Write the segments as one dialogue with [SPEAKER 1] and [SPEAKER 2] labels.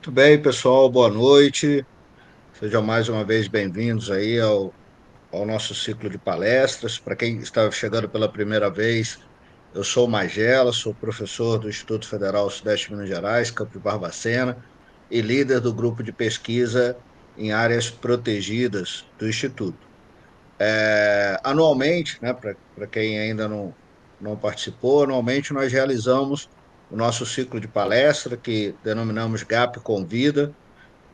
[SPEAKER 1] Muito bem, pessoal, boa noite. Sejam mais uma vez bem-vindos aí ao nosso ciclo de palestras. Para quem está chegando pela primeira vez, eu sou o Magela, sou professor do Instituto Federal Sudeste de Minas Gerais, Campo de Barbacena, e líder do grupo de pesquisa em áreas protegidas do Instituto. Anualmente, né, para quem ainda não participou, anualmente nós realizamos o nosso ciclo de palestra, que denominamos GAP Convida,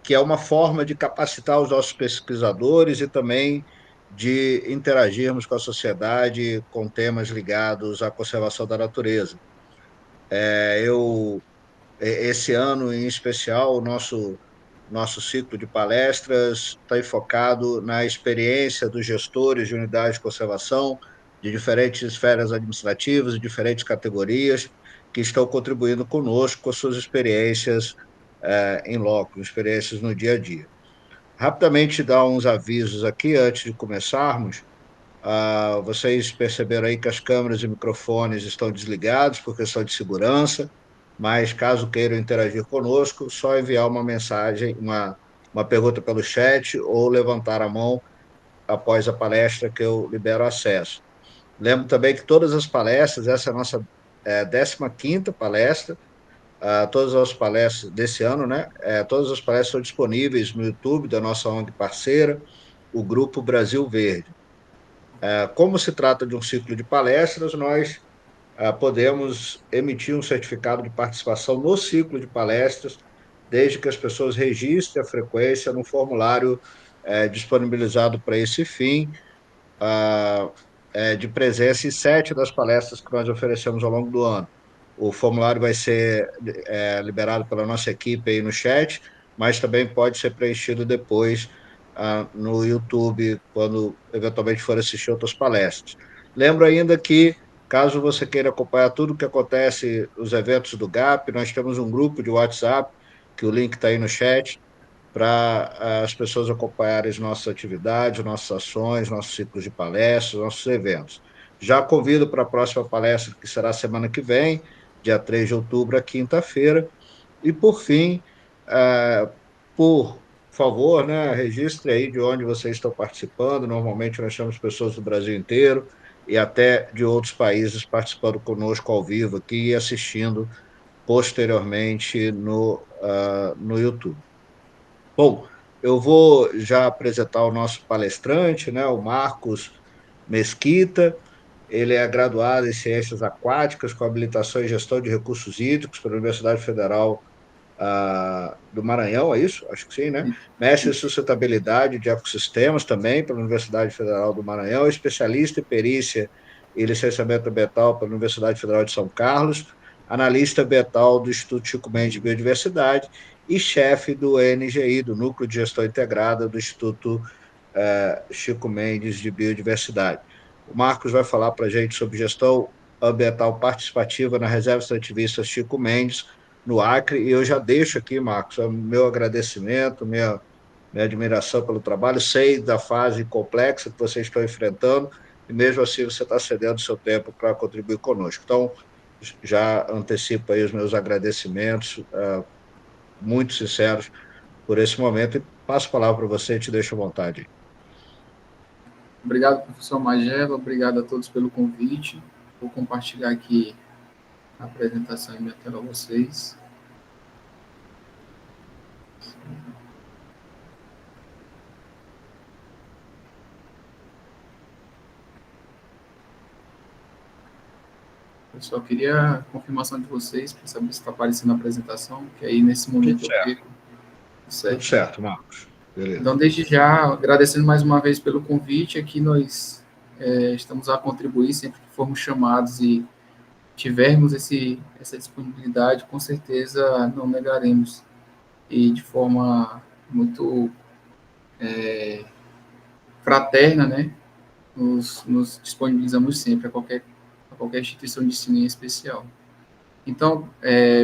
[SPEAKER 1] que é uma forma de capacitar os nossos pesquisadores e também de interagirmos com a sociedade com temas ligados à conservação da natureza. Esse ano, em especial, o nosso ciclo de palestras está focado na experiência dos gestores de unidades de conservação de diferentes esferas administrativas e diferentes categorias que estão contribuindo conosco com as suas experiências em loco, experiências no dia a dia. Rapidamente dar uns avisos aqui antes de começarmos. Vocês perceberam aí que as câmeras e microfones estão desligados por questão de segurança, mas caso queiram interagir conosco, só enviar uma mensagem, uma pergunta pelo chat ou levantar a mão após a palestra que eu libero acesso. Lembro também que todas as palestras, essa é a nossa 15ª palestra, todas as palestras desse ano, né? Todas as palestras estão disponíveis no YouTube da nossa ONG parceira, o Grupo Brasil Verde. Como se trata de um ciclo de palestras, nós podemos emitir um certificado de participação no ciclo de palestras, desde que as pessoas registrem a frequência no formulário disponibilizado para esse fim, de presença em 7 das palestras que nós oferecemos ao longo do ano. O formulário vai ser liberado pela nossa equipe aí no chat, mas também pode ser preenchido depois no YouTube, quando eventualmente for assistir outras palestras. Lembro ainda que, caso você queira acompanhar tudo o que acontece, os eventos do GAP, nós temos um grupo de WhatsApp, que o link está aí no chat, para as pessoas acompanharem as nossas atividades, nossas ações, nossos ciclos de palestras, nossos eventos. Já convido para a próxima palestra, que será semana que vem, dia 3 de outubro, quinta-feira. E, por fim, por favor, né, registre aí de onde vocês estão participando. Normalmente nós temos pessoas do Brasil inteiro e até de outros países participando conosco ao vivo aqui e assistindo posteriormente no YouTube. Bom, eu vou já apresentar o nosso palestrante, né, o Marcos Mesquita. Ele é graduado em Ciências Aquáticas, com habilitação em Gestão de Recursos Hídricos pela Universidade Federal do Maranhão, é isso? Acho que sim, né? Mestre em Sustentabilidade de Ecossistemas também pela Universidade Federal do Maranhão, especialista em perícia e licenciamento ambiental pela Universidade Federal de São Carlos, analista ambiental do Instituto Chico Mendes de Biodiversidade e chefe do NGI, do Núcleo de Gestão Integrada do Instituto Chico Mendes de Biodiversidade. O Marcos vai falar para a gente sobre gestão ambiental participativa na Reserva Extrativista Chico Mendes, no Acre, e eu já deixo aqui, Marcos, o meu agradecimento, minha admiração pelo trabalho. Sei da fase complexa que vocês estão enfrentando, e mesmo assim você está cedendo o seu tempo para contribuir conosco. Então, já antecipo aí os meus agradecimentos, muito sinceros, por esse momento, e passo a palavra para você e te deixo à vontade.
[SPEAKER 2] Obrigado, professor Magela, obrigado a todos pelo convite. Vou compartilhar aqui a apresentação em minha tela a vocês. Eu só queria a confirmação de vocês para saber se está aparecendo a apresentação, que aí nesse momento eu fico certo.
[SPEAKER 1] Tudo certo, Marcos. Beleza.
[SPEAKER 2] Então, desde já, agradecendo mais uma vez pelo convite, aqui nós estamos a contribuir sempre que formos chamados e tivermos essa disponibilidade, com certeza não negaremos. E de forma muito fraterna, né, nos disponibilizamos sempre a qualquer instituição de ensino em especial. Então,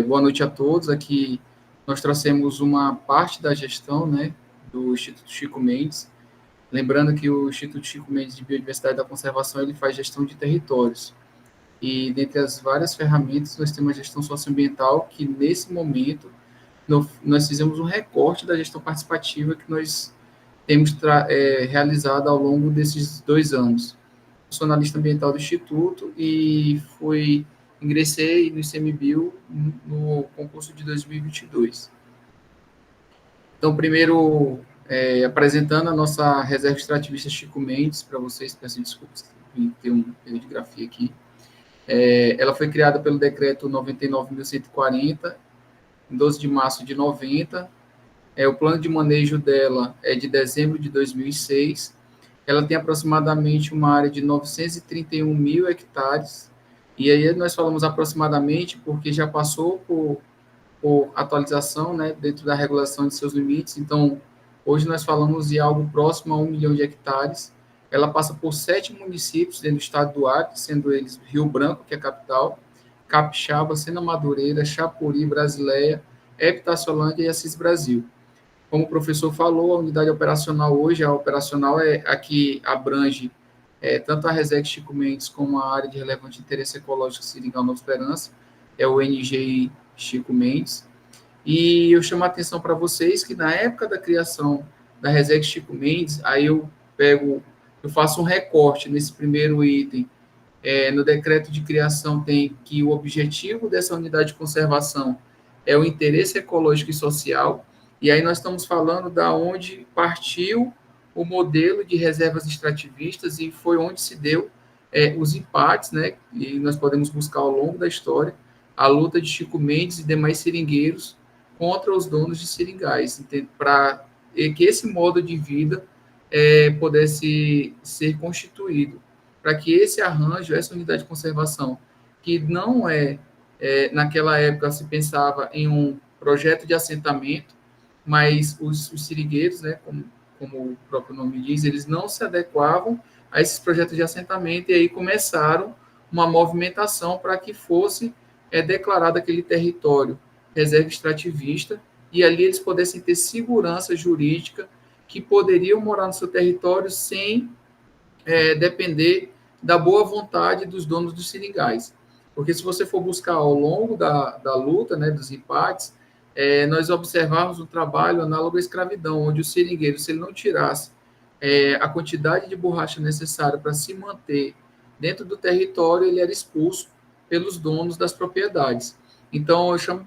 [SPEAKER 2] boa noite a todos. Aqui nós trouxemos uma parte da gestão, né, do Instituto Chico Mendes. Lembrando que o Instituto Chico Mendes de Biodiversidade e da Conservação ele faz gestão de territórios. E dentre as várias ferramentas, nós temos a gestão socioambiental, que nesse momento nós fizemos um recorte da gestão participativa que nós temos realizado ao longo desses 2 anos. Sou analista ambiental do Instituto e ingressei no ICMBio no concurso de 2022. Então, primeiro, apresentando a nossa reserva extrativista Chico Mendes para vocês, peço desculpas, tem um erro de grafia aqui. Ela foi criada pelo decreto 99.140, em 12 de março de 90. O plano de manejo dela é de dezembro de 2006. Ela tem aproximadamente uma área de 931 mil hectares. E aí nós falamos aproximadamente porque já passou por atualização, né, dentro da regulação de seus limites. Então, hoje nós falamos de algo próximo a 1 milhão de hectares. Ela passa por 7 municípios dentro do estado do Acre, sendo eles Rio Branco, que é a capital, Capixaba, Sena Madureira, Chapuri, Brasileia, Epitaciolândia e Assis Brasil. Como o professor falou, a unidade operacional hoje, a operacional é a que abrange tanto a Resex Chico Mendes como a área de relevante interesse ecológico Seringal Nova Esperança, é o NGI Chico Mendes. E eu chamo a atenção para vocês que na época da criação da Resex Chico Mendes, aí eu faço um recorte nesse primeiro item. No decreto de criação tem que o objetivo dessa unidade de conservação é o interesse ecológico e social, e aí nós estamos falando da onde partiu o modelo de reservas extrativistas e foi onde se deu os empates, né, e nós podemos buscar ao longo da história a luta de Chico Mendes e demais seringueiros contra os donos de seringais, para que esse modo de vida pudesse ser constituído, para que esse arranjo, essa unidade de conservação, que não naquela época se pensava em um projeto de assentamento, mas os seringueiros, né, como o próprio nome diz, eles não se adequavam a esses projetos de assentamento, e aí começaram uma movimentação para que fosse declarado aquele território reserva extrativista, e ali eles pudessem ter segurança jurídica, que poderiam morar no seu território sem depender da boa vontade dos donos dos seringais. Porque se você for buscar ao longo da luta, né, dos empates, nós observamos um trabalho análogo à escravidão, onde o seringueiro, se ele não tirasse a quantidade de borracha necessária para se manter dentro do território, ele era expulso pelos donos das propriedades. Então, eu chamo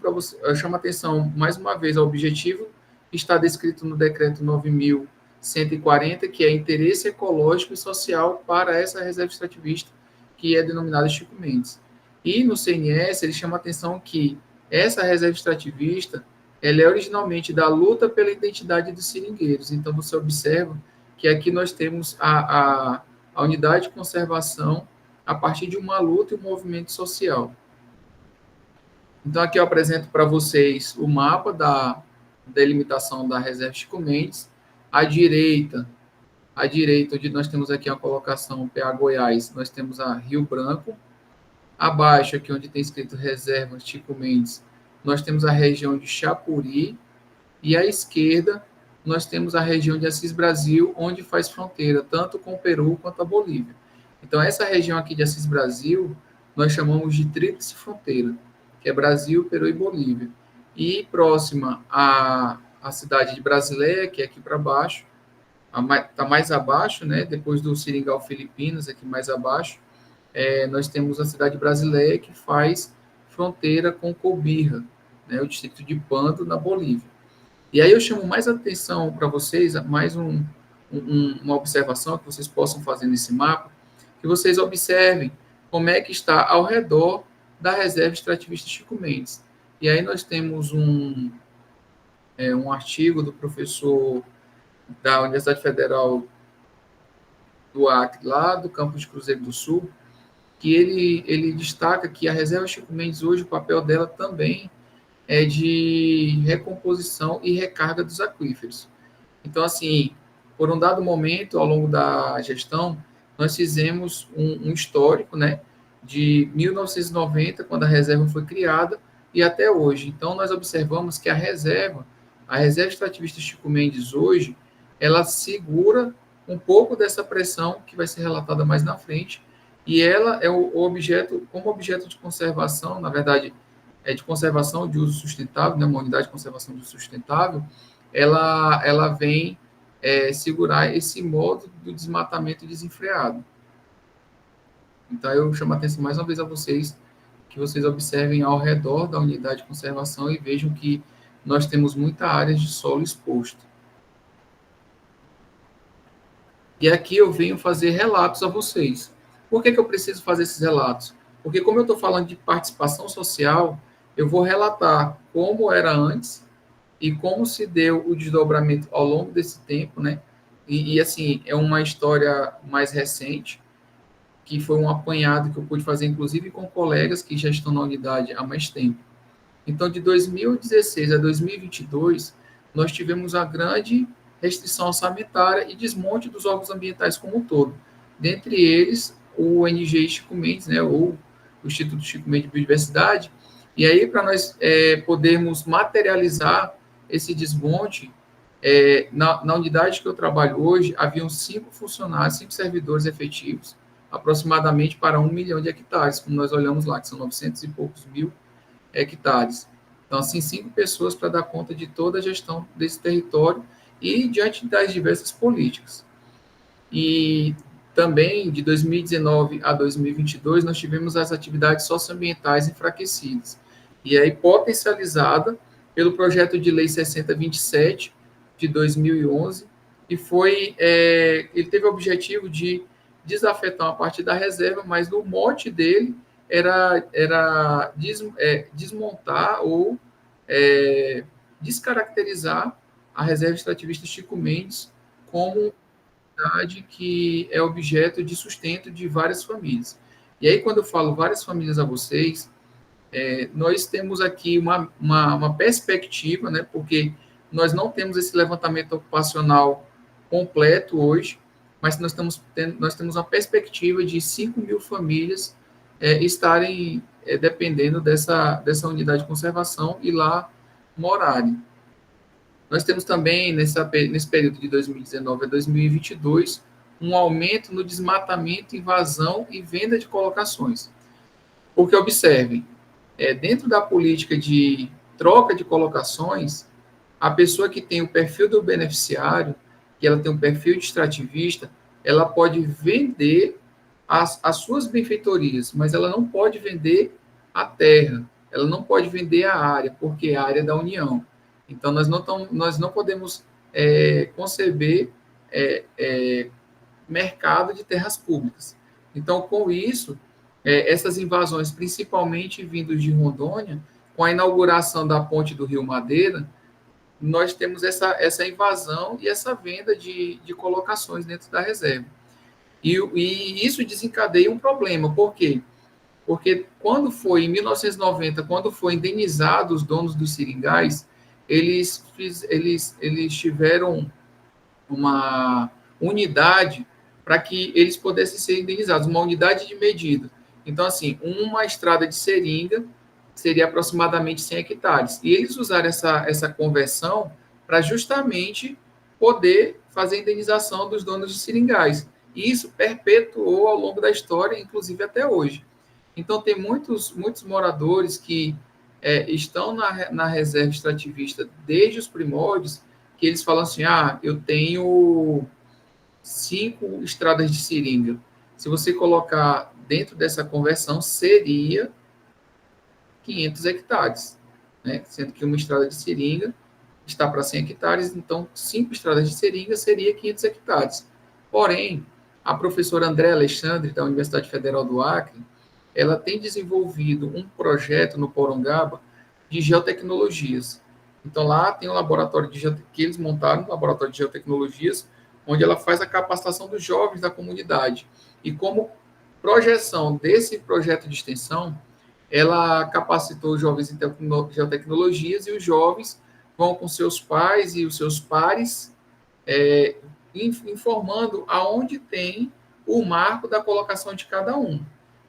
[SPEAKER 2] a atenção, mais uma vez, ao objetivo que está descrito no decreto 9.140, que é interesse ecológico e social para essa reserva extrativista, que é denominada Chico Mendes. E no CNS, ele chama a atenção que essa reserva extrativista, ela é originalmente da luta pela identidade dos seringueiros. Então, você observa que aqui nós temos a unidade de conservação a partir de uma luta e um movimento social. Então, aqui eu apresento para vocês o mapa da delimitação da reserva Chico Mendes. À direita, onde nós temos aqui a colocação PA Goiás, nós temos a Rio Branco. Abaixo, aqui onde tem escrito reserva Chico Mendes, nós temos a região de Chapuri, e à esquerda nós temos a região de Assis Brasil, onde faz fronteira tanto com o Peru quanto a Bolívia. Então, essa região aqui de Assis Brasil, nós chamamos de tríplice fronteira, que é Brasil, Peru e Bolívia. E próxima à cidade de Brasileia, que é aqui para baixo, está mais abaixo, né, depois do Seringal Filipinas, aqui mais abaixo, nós temos a cidade brasileira que faz fronteira com Cobija, né, o distrito de Pando, na Bolívia. E aí eu chamo mais atenção para vocês, mais uma observação que vocês possam fazer nesse mapa, que vocês observem como é que está ao redor da reserva extrativista Chico Mendes. E aí nós temos um artigo do professor da Universidade Federal do Acre, lá do campus de Cruzeiro do Sul, que ele destaca que a reserva Chico Mendes hoje, o papel dela também é de recomposição e recarga dos aquíferos. Então, assim, por um dado momento, ao longo da gestão, nós fizemos um histórico, né, de 1990, quando a reserva foi criada, e até hoje. Então, nós observamos que a reserva extrativista Chico Mendes hoje, ela segura um pouco dessa pressão, que vai ser relatada mais na frente, e ela é como objeto de conservação, na verdade, de conservação de uso sustentável, né, uma unidade de conservação de uso sustentável, ela vem segurar esse modo do desmatamento desenfreado. Então, eu chamo a atenção mais uma vez a vocês, que vocês observem ao redor da unidade de conservação e vejam que nós temos muita área de solo exposto. E aqui eu venho fazer relatos a vocês. Por que eu preciso fazer esses relatos? Porque como eu estou falando de participação social, eu vou relatar como era antes e como se deu o desdobramento ao longo desse tempo, né? Assim, é uma história mais recente, que foi um apanhado que eu pude fazer, inclusive, com colegas que já estão na unidade há mais tempo. Então, de 2016 a 2022, nós tivemos a grande restrição orçamentária e desmonte dos órgãos ambientais como um todo. Dentre eles, o ONG Chico Mendes, né, ou o Instituto Chico Mendes de Biodiversidade. E aí, para nós podermos materializar esse desmonte, na unidade que eu trabalho hoje, haviam 5 funcionários, 5 servidores efetivos, aproximadamente para 1 milhão de hectares, como nós olhamos lá, que são 900 e poucos mil hectares. Então, assim, 5 pessoas para dar conta de toda a gestão desse território e diante das diversas políticas. E também, de 2019 a 2022, nós tivemos as atividades socioambientais enfraquecidas, e aí potencializada pelo projeto de lei 6027 de 2011, e ele teve o objetivo de desafetar uma parte da reserva, mas o mote dele era desmontar ou descaracterizar a reserva extrativista Chico Mendes como unidade que é objeto de sustento de várias famílias. E aí, quando eu falo várias famílias a vocês, nós temos aqui uma perspectiva, né, porque nós não temos esse levantamento ocupacional completo hoje, mas nós temos uma perspectiva de 5 mil famílias estarem dependendo dessa unidade de conservação e lá morarem. Nós temos também, nesse período de 2019 a 2022, um aumento no desmatamento, invasão e venda de colocações. Porque, observem, dentro da política de troca de colocações, a pessoa que tem o perfil do beneficiário, que ela tem um perfil de extrativista, ela pode vender as suas benfeitorias, mas ela não pode vender a terra, ela não pode vender a área, porque é a área da União. Então, nós não podemos conceber mercado de terras públicas. Então, com isso, essas invasões, principalmente vindos de Rondônia, com a inauguração da ponte do Rio Madeira, nós temos essa invasão e essa venda de colocações dentro da reserva. E isso desencadeia um problema. Por quê? Porque quando foi, em 1990, quando foi indenizado os donos dos seringais, eles tiveram uma unidade para que eles pudessem ser indenizados, uma unidade de medida. Então, assim, uma estrada de seringa seria aproximadamente 100 hectares. E eles usaram essa conversão para justamente poder fazer a indenização dos donos de seringais. E isso perpetuou ao longo da história, inclusive até hoje. Então, tem muitos moradores que estão na reserva extrativista desde os primórdios, que eles falam assim, eu tenho 5 estradas de seringa. Se você colocar dentro dessa conversão, seria 500 hectares, né? Sendo que uma estrada de seringa está para 100 hectares, então 5 estradas de seringa seria 500 hectares. Porém, a professora André Alexandre, da Universidade Federal do Acre, ela tem desenvolvido um projeto no Porongaba de geotecnologias. Então, lá tem um laboratório que eles montaram, um laboratório de geotecnologias, onde ela faz a capacitação dos jovens da comunidade. E como projeção desse projeto de extensão, ela capacitou os jovens em geotecnologias e os jovens vão com seus pais e os seus pares informando aonde tem o marco da colocação de cada um.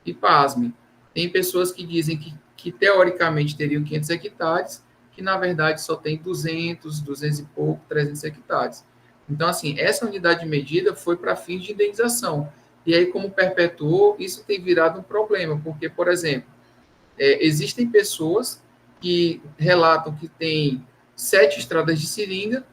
[SPEAKER 2] E, pasme, tem pessoas que dizem que teoricamente teriam 500 hectares, que na verdade só tem 200, 200 e pouco, 300 hectares. Então, assim, essa unidade de medida foi para fins de indenização. E aí, como perpetuou, isso tem virado um problema, porque, por exemplo, existem pessoas que relatam que tem 7 estradas de seringa.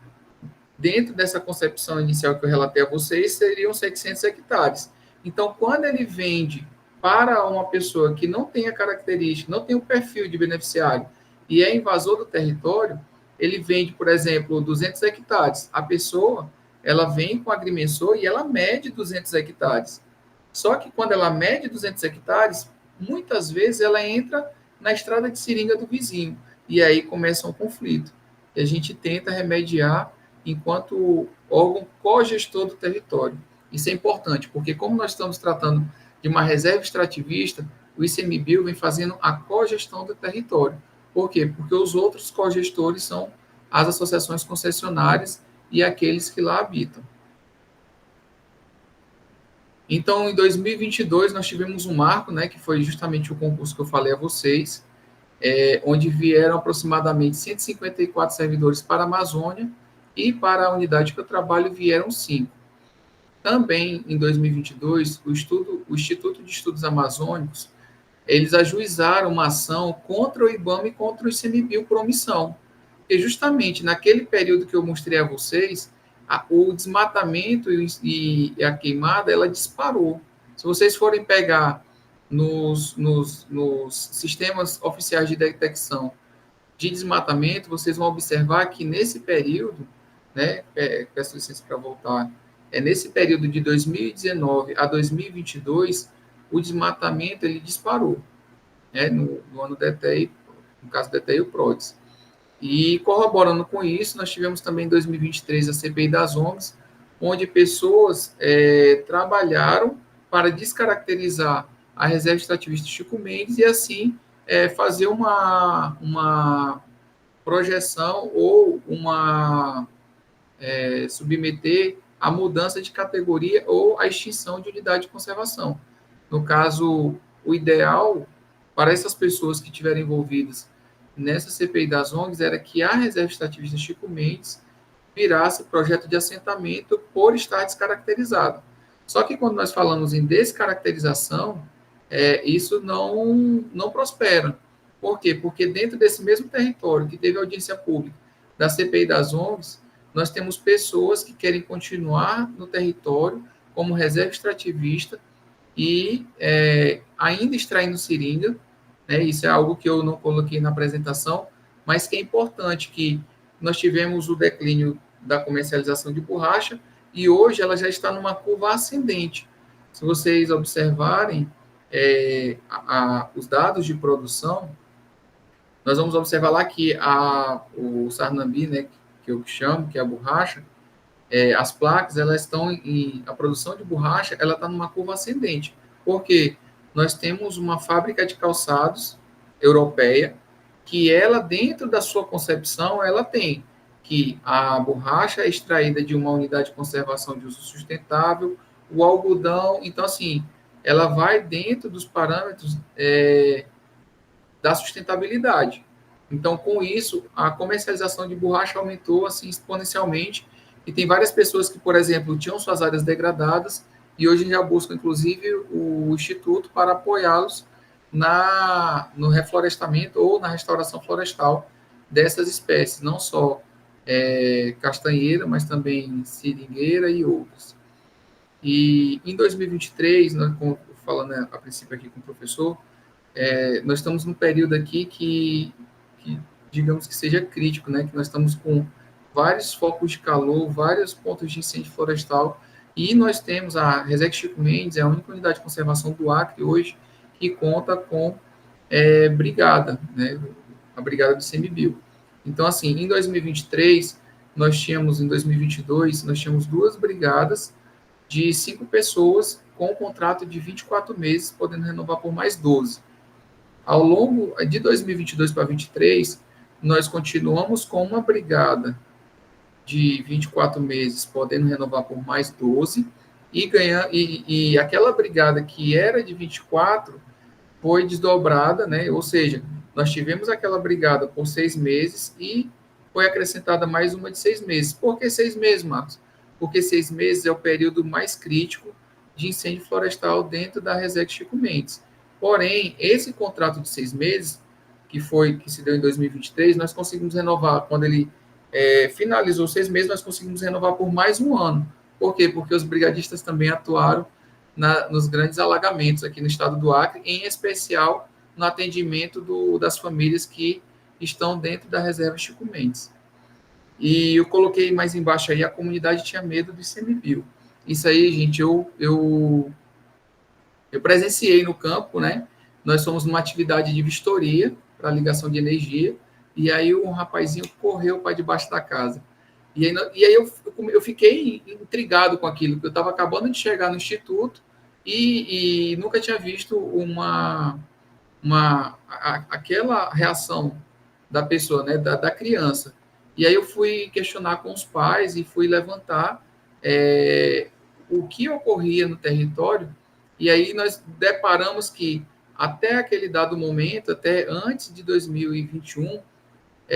[SPEAKER 2] Dentro dessa concepção inicial que eu relatei a vocês, seriam 700 hectares. Então, quando ele vende para uma pessoa que não tem a característica, não tem o perfil de beneficiário e é invasor do território, ele vende, por exemplo, 200 hectares. A pessoa, ela vem com o agrimensor e ela mede 200 hectares. Só que quando ela mede 200 hectares, muitas vezes ela entra na estrada de seringa do vizinho. E aí começa um conflito. E a gente tenta remediar enquanto órgão cogestor do território. Isso é importante, porque como nós estamos tratando de uma reserva extrativista, o ICMBio vem fazendo a cogestão do território. Por quê? Porque os outros cogestores são as associações concessionárias e aqueles que lá habitam. Então, em 2022, nós tivemos um marco, né, que foi justamente o concurso que eu falei a vocês, onde vieram aproximadamente 154 servidores para a Amazônia, e para a unidade que eu trabalho vieram 5. Também, em 2022, o Instituto de Estudos Amazônicos, eles ajuizaram uma ação contra o IBAMA e contra o ICMBio por omissão. E justamente naquele período que eu mostrei a vocês, o desmatamento e a queimada, ela disparou. Se vocês forem pegar nos sistemas oficiais de detecção de desmatamento, vocês vão observar que nesse período, né, peço licença para voltar, nesse período de 2019 a 2022, o desmatamento ele disparou, né, no ano da ETEI, no caso da ETEI e o PRODES. E corroborando com isso, nós tivemos também em 2023 a CPI das ONGs, onde pessoas trabalharam para descaracterizar a reserva extrativista Chico Mendes e assim fazer uma projeção ou submeter a mudança de categoria ou a extinção de unidade de conservação. No caso, o ideal para essas pessoas que estiverem envolvidas nessa CPI das ONGs era que a reserva extrativista Chico Mendes virasse projeto de assentamento por estar descaracterizado. Só que quando nós falamos em descaracterização, isso não prospera. Por quê? Porque dentro desse mesmo território que teve audiência pública da CPI das ONGs, nós temos pessoas que querem continuar no território como reserva extrativista e ainda extraindo seringa, né? Isso é algo que eu não coloquei na apresentação, mas que é importante, que nós tivemos o declínio da comercialização de borracha e hoje ela já está numa curva ascendente. Se vocês observarem os dados de produção, nós vamos observar lá que o sarnambi, né, que eu chamo, que é a borracha, as placas, elas estão a produção de borracha, ela está numa curva ascendente, porque nós temos uma fábrica de calçados europeia, que ela, dentro da sua concepção, ela tem que a borracha é extraída de uma unidade de conservação de uso sustentável, o algodão, então, assim, ela vai dentro dos parâmetros da sustentabilidade. Então, com isso, a comercialização de borracha aumentou assim exponencialmente e tem várias pessoas que, por exemplo, tinham suas áreas degradadas e hoje já buscam, inclusive, o Instituto para apoiá-los no reflorestamento ou na restauração florestal dessas espécies, não só castanheira, mas também seringueira e outras. E em 2023, né, falando a princípio aqui com o professor, nós estamos num período aqui que digamos que seja crítico, né? Que nós estamos com vários focos de calor, vários pontos de incêndio florestal, e nós temos a Resex Chico Mendes, é a única unidade de conservação do Acre hoje que conta com brigada, né? A brigada do ICMBio. Então, assim, em 2023, em 2022, nós tínhamos 2 brigadas de 5 pessoas com um contrato de 24 meses, podendo renovar por mais 12. Ao longo de 2022 para 2023, nós continuamos com uma brigada de 24 meses, podendo renovar por mais 12, e aquela brigada que era de 24 foi desdobrada, né? Ou seja, nós tivemos aquela brigada por 6 meses e foi acrescentada mais uma de 6 meses. Por que 6 meses, Marcos? Porque 6 meses é o período mais crítico de incêndio florestal dentro da Resex Chico Mendes. Porém, esse contrato de 6 meses, que se deu em 2023, nós conseguimos renovar, quando ele finalizou 6 meses, nós conseguimos renovar por mais um ano. Por quê? Porque os brigadistas também atuaram nos grandes alagamentos aqui no estado do Acre, em especial no atendimento das famílias que estão dentro da reserva Chico Mendes. E eu coloquei mais embaixo aí, a comunidade tinha medo do ICMBio. Isso aí, gente, eu presenciei no campo, né? Nós somos numa atividade de vistoria para ligação de energia, e aí um rapazinho correu para debaixo da casa. E aí eu fiquei intrigado com aquilo, porque eu estava acabando de chegar no instituto e nunca tinha visto aquela reação da pessoa, né, da criança. E aí eu fui questionar com os pais e fui levantar o que ocorria no território, e aí nós deparamos que até aquele dado momento, até antes de 2021,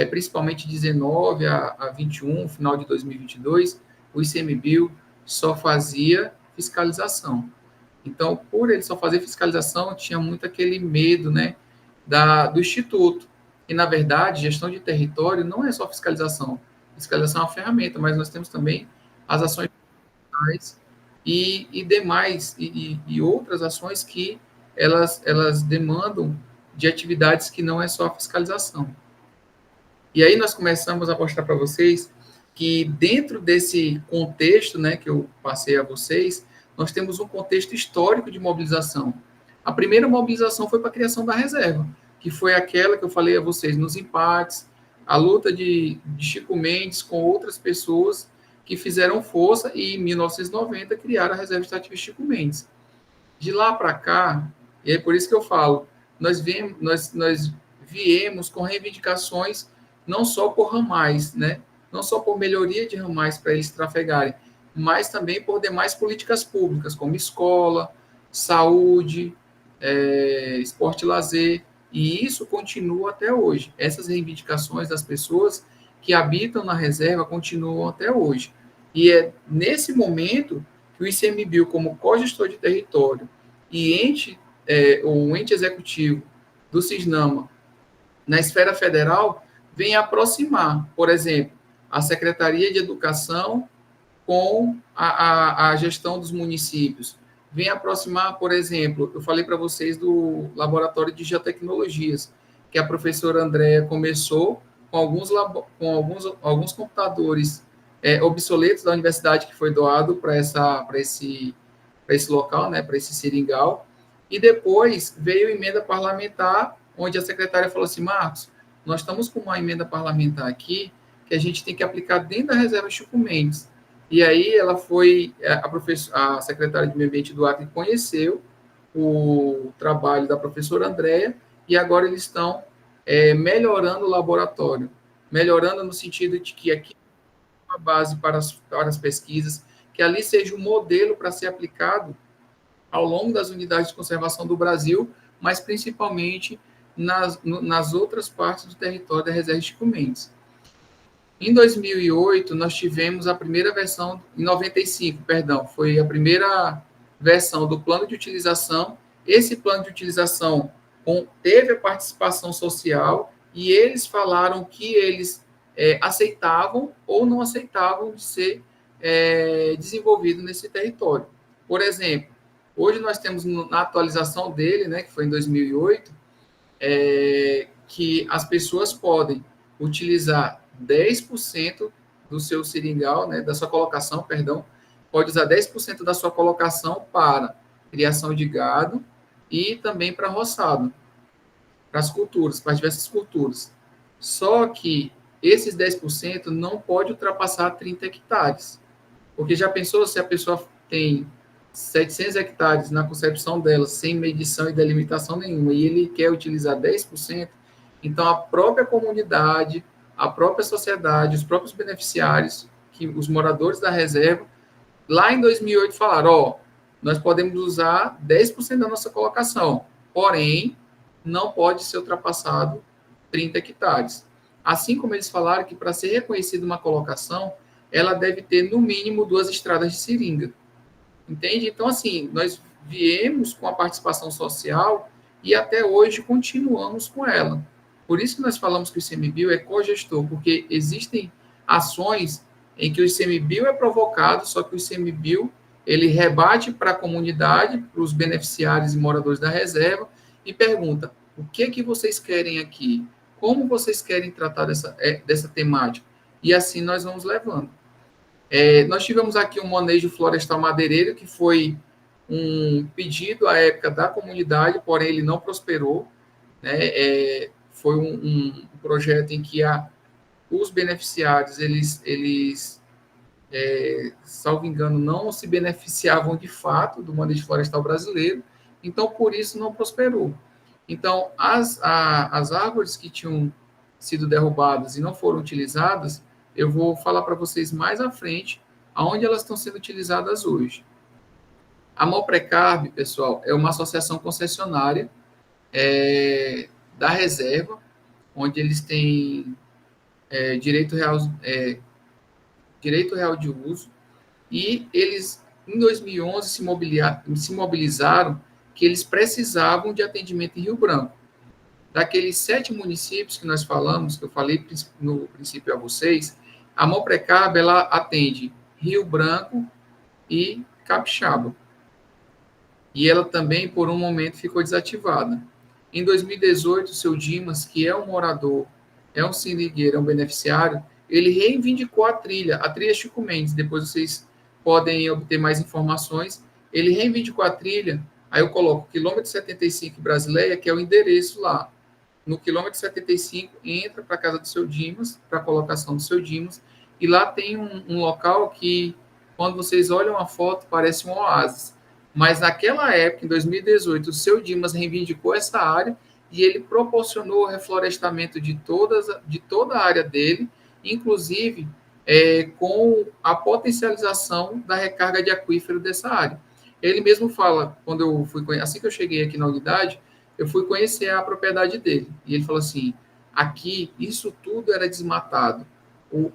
[SPEAKER 2] principalmente 19 a 21, final de 2022, o ICMBio só fazia fiscalização. Então, por ele só fazer fiscalização, tinha muito aquele medo, né, do Instituto. E, na verdade, gestão de território não é só fiscalização. Fiscalização é uma ferramenta, mas nós temos também as ações e demais, e outras ações que elas demandam de atividades que não é só a fiscalização. E aí nós começamos a mostrar para vocês que dentro desse contexto, né, que eu passei a vocês, nós temos um contexto histórico de mobilização. A primeira mobilização foi para a criação da reserva, que foi aquela que eu falei a vocês nos empates, a luta de Chico Mendes com outras pessoas que fizeram força e, em 1990, criaram a Reserva Extrativa Chico Mendes. De lá para cá, e é por isso que eu falo, nós viemos com reivindicações não só por ramais, né? Não só por melhoria de ramais para eles trafegarem, mas também por demais políticas públicas, como escola, saúde, esporte e lazer, e isso continua até hoje. Essas reivindicações das pessoas que habitam na reserva continuam até hoje. E é nesse momento que o ICMBio, como cogestor de território e o ente executivo do Cisnama, na esfera federal, vem aproximar, por exemplo, a Secretaria de Educação com a gestão dos municípios. Vem aproximar, por exemplo, eu falei para vocês do Laboratório de Geotecnologias, que a professora Andréa começou com alguns computadores obsoletos da universidade, que foi doado para esse local, né, para esse seringal, e depois veio a emenda parlamentar, onde a secretária falou assim: Marcos, nós estamos com uma emenda parlamentar aqui que a gente tem que aplicar dentro da reserva Chico Mendes. E aí ela foi, a secretária de Meio Ambiente do Acre conheceu o trabalho da professora Andréa, e agora eles estão melhorando o laboratório, melhorando no sentido de que aqui é uma base para as pesquisas, que ali seja um modelo para ser aplicado ao longo das unidades de conservação do Brasil, mas principalmente nas outras partes do território da Reserva Chico Mendes. Em 2008, nós tivemos a primeira versão, em 95, perdão, foi a primeira versão do plano de utilização. Esse plano de utilização teve a participação social e eles falaram que eles aceitavam ou não aceitavam de ser desenvolvido nesse território. Por exemplo, hoje nós temos na atualização dele, né, que foi em 2008, que as pessoas podem utilizar 10% do seu seringal, né, da sua colocação, perdão, pode usar 10% da sua colocação para criação de gado e também para roçado, para as culturas, para diversas culturas. Só que esses 10% não pode ultrapassar 30 hectares. Porque já pensou se a pessoa tem 700 hectares na concepção dela, sem medição e delimitação nenhuma, e ele quer utilizar 10%, então a própria comunidade, a própria sociedade, os próprios beneficiários, que os moradores da reserva, lá em 2008 falaram, nós podemos usar 10% da nossa colocação, porém, não pode ser ultrapassado 30 hectares. Assim como eles falaram que para ser reconhecida uma colocação, ela deve ter, no mínimo, 2 estradas de seringa. Entende? Então, assim, nós viemos com a participação social e até hoje continuamos com ela. Por isso que nós falamos que o ICMBio é cogestor, porque existem ações em que o ICMBio é provocado, só que o ICMBio ele rebate para a comunidade, para os beneficiários e moradores da reserva, e pergunta: o que vocês querem aqui? Como vocês querem tratar dessa temática? E assim nós vamos levando. Nós tivemos aqui um manejo florestal madeireiro, que foi um pedido à época da comunidade, porém ele não prosperou. Né? Foi um projeto em que os beneficiários, salvo engano, não se beneficiavam de fato do manejo florestal brasileiro, então por isso não prosperou. Então, as árvores que tinham sido derrubadas e não foram utilizadas, eu vou falar para vocês mais à frente aonde elas estão sendo utilizadas hoje. A Moprecarb, pessoal, é uma associação concessionária da reserva, onde eles têm direito real de uso, e eles, em 2011, se mobilizaram que eles precisavam de atendimento em Rio Branco. Daqueles 7 municípios que nós falamos, que eu falei no princípio a vocês, a Moprecarb, ela atende Rio Branco e Capixaba. E ela também, por um momento, ficou desativada. Em 2018, o seu Dimas, que é um morador, é um seringueiro, é um beneficiário, ele reivindicou a trilha Chico Mendes. Depois vocês podem obter mais informações. Ele reivindicou a trilha, aí eu coloco quilômetro 75 Brasileia, que é o endereço lá. No quilômetro 75, entra para a casa do seu Dimas, para a colocação do seu Dimas, e lá tem um local que, quando vocês olham a foto, parece um oásis. Mas naquela época, em 2018, o seu Dimas reivindicou essa área e ele proporcionou o reflorestamento de toda a área dele, inclusive com a potencialização da recarga de aquífero dessa área. Ele mesmo fala, assim que eu cheguei aqui na unidade, eu fui conhecer a propriedade dele. E ele falou assim: aqui, isso tudo era desmatado.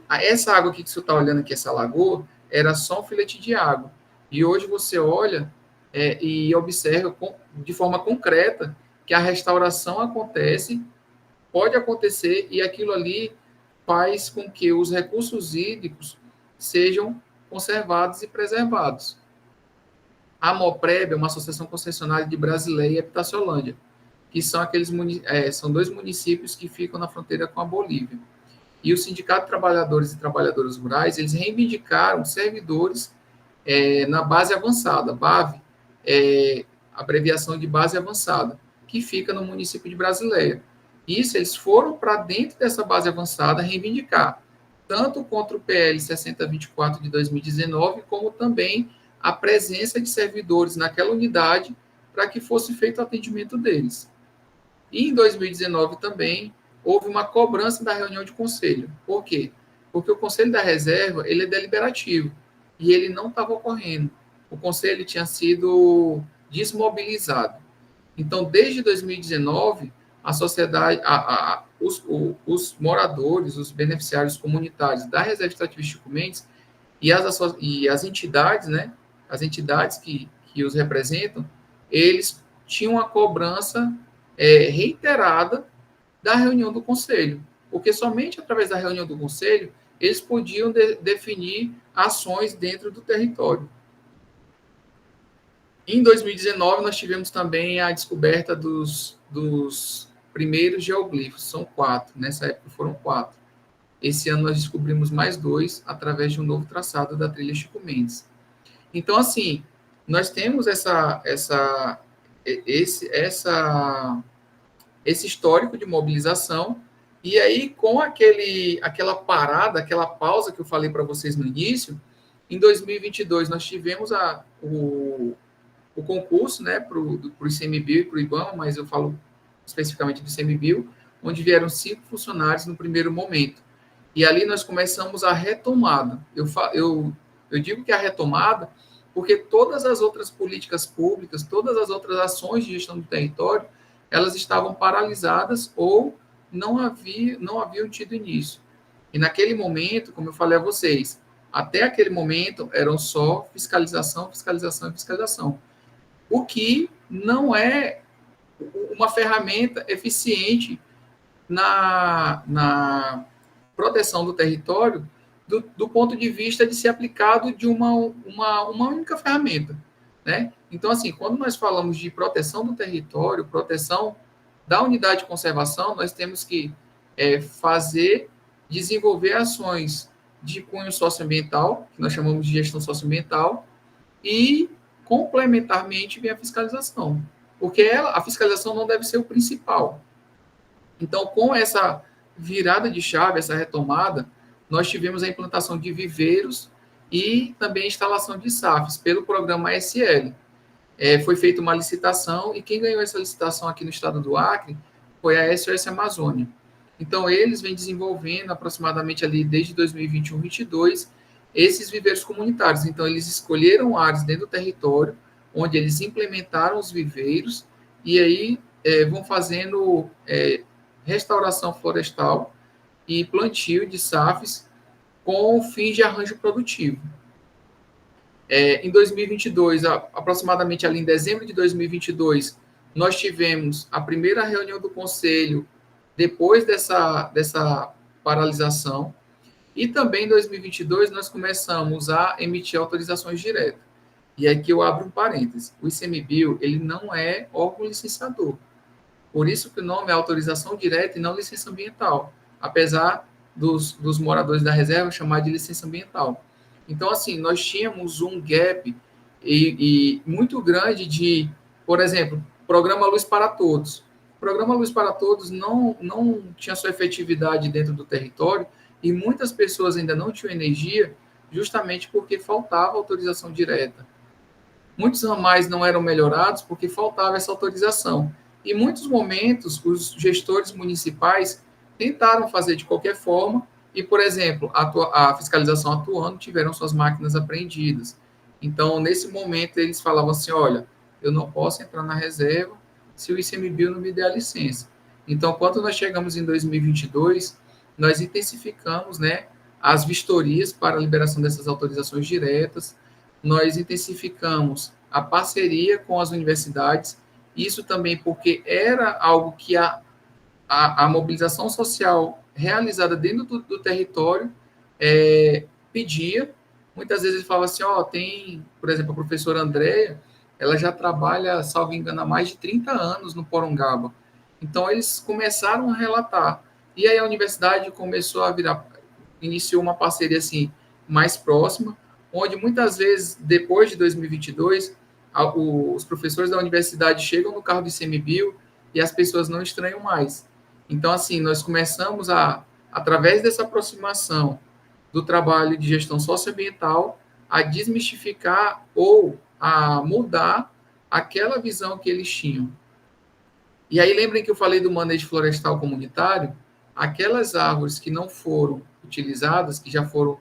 [SPEAKER 2] Essa água aqui que você está olhando aqui, essa lagoa, era só um filete de água. E hoje você olha e observa de forma concreta que a restauração pode acontecer, e aquilo ali faz com que os recursos hídricos sejam conservados e preservados. A Mopreb é uma associação concessionária de Brasileia e Epitaciolândia, que são são 2 municípios que ficam na fronteira com a Bolívia. E o Sindicato de Trabalhadores e Trabalhadoras Rurais, eles reivindicaram servidores na base avançada, BAV, abreviação de base avançada, que fica no município de Brasileia. Isso, eles foram para dentro dessa base avançada reivindicar, tanto contra o PL 6024 de 2019, como também a presença de servidores naquela unidade para que fosse feito o atendimento deles. E em 2019 também houve uma cobrança da reunião de conselho. Por quê? Porque o conselho da reserva ele é deliberativo e ele não estava ocorrendo. O conselho tinha sido desmobilizado. Então, desde 2019, a sociedade, os moradores, os beneficiários comunitários da Reserva Extrativa Chico Mendes e as entidades, né, as entidades que os representam, eles tinham a cobrança reiterada da reunião do conselho, porque somente através da reunião do conselho eles podiam definir ações dentro do território. Em 2019, nós tivemos também a descoberta dos primeiros geoglifos, são 4, nessa época foram 4. Esse ano nós descobrimos mais 2 através de um novo traçado da trilha Chico Mendes. Então, assim, nós temos esse histórico de mobilização, e aí com aquela parada, aquela pausa que eu falei para vocês no início, em 2022 nós tivemos o concurso, né, para o ICMBio e para o IBAMA, mas eu falo especificamente do ICMBio, onde vieram 5 funcionários no primeiro momento. E ali nós começamos a retomada. Eu digo que a retomada porque todas as outras políticas públicas, todas as outras ações de gestão do território, elas estavam paralisadas ou não haviam tido início. E naquele momento, como eu falei a vocês, até aquele momento eram só fiscalização, fiscalização e fiscalização. O que não é uma ferramenta eficiente na proteção do território do ponto de vista de ser aplicado de uma única ferramenta, né? Então, assim, quando nós falamos de proteção do território, proteção da unidade de conservação, nós temos que desenvolver ações de cunho socioambiental, que nós chamamos de gestão socioambiental, e complementarmente vem a fiscalização, porque a fiscalização não deve ser o principal. Então, com essa virada de chave, essa retomada, nós tivemos a implantação de viveiros e também a instalação de SAFs pelo programa ASL. Foi feita uma licitação e quem ganhou essa licitação aqui no estado do Acre foi a SOS Amazônia. Então, eles vêm desenvolvendo aproximadamente ali desde 2021, 2022, esses viveiros comunitários. Então, eles escolheram áreas dentro do território, onde eles implementaram os viveiros e aí vão fazendo restauração florestal e plantio de SAFs com fins de arranjo produtivo. Em 2022, aproximadamente ali em dezembro de 2022, nós tivemos a primeira reunião do Conselho depois dessa paralisação, e também em 2022 nós começamos a emitir autorizações diretas. E aqui eu abro um parêntese. O ICMBio, ele não é órgão licenciador. Por isso que o nome é autorização direta e não licença ambiental, apesar dos moradores da reserva chamar de licença ambiental. Então, assim, nós tínhamos um gap e muito grande de, por exemplo, Programa Luz para Todos. O Programa Luz para Todos não tinha sua efetividade dentro do território e muitas pessoas ainda não tinham energia justamente porque faltava autorização direta. Muitos ramais não eram melhorados porque faltava essa autorização. Em muitos momentos, os gestores municipais tentaram fazer de qualquer forma e, por exemplo, a fiscalização atuando tiveram suas máquinas apreendidas. Então, nesse momento, eles falavam assim, olha, eu não posso entrar na reserva se o ICMBio não me der a licença. Então, quando nós chegamos em 2022, nós intensificamos, né, as vistorias para a liberação dessas autorizações diretas, nós intensificamos a parceria com as universidades, isso também porque era algo que a mobilização social realizada dentro do território pedia. Muitas vezes ele falava assim, tem, por exemplo, a professora Andréia, ela já trabalha, salvo engano, há mais de 30 anos no Porongaba. Então, eles começaram a relatar. E aí a universidade começou a iniciou uma parceria assim, mais próxima, onde muitas vezes, depois de 2022, os professores da universidade chegam no carro do ICMBio e as pessoas não estranham mais. Então, assim, nós começamos através dessa aproximação do trabalho de gestão socioambiental, a desmistificar ou a mudar aquela visão que eles tinham. E aí, lembrem que eu falei do manejo florestal comunitário? Aquelas árvores que não foram utilizadas, que já foram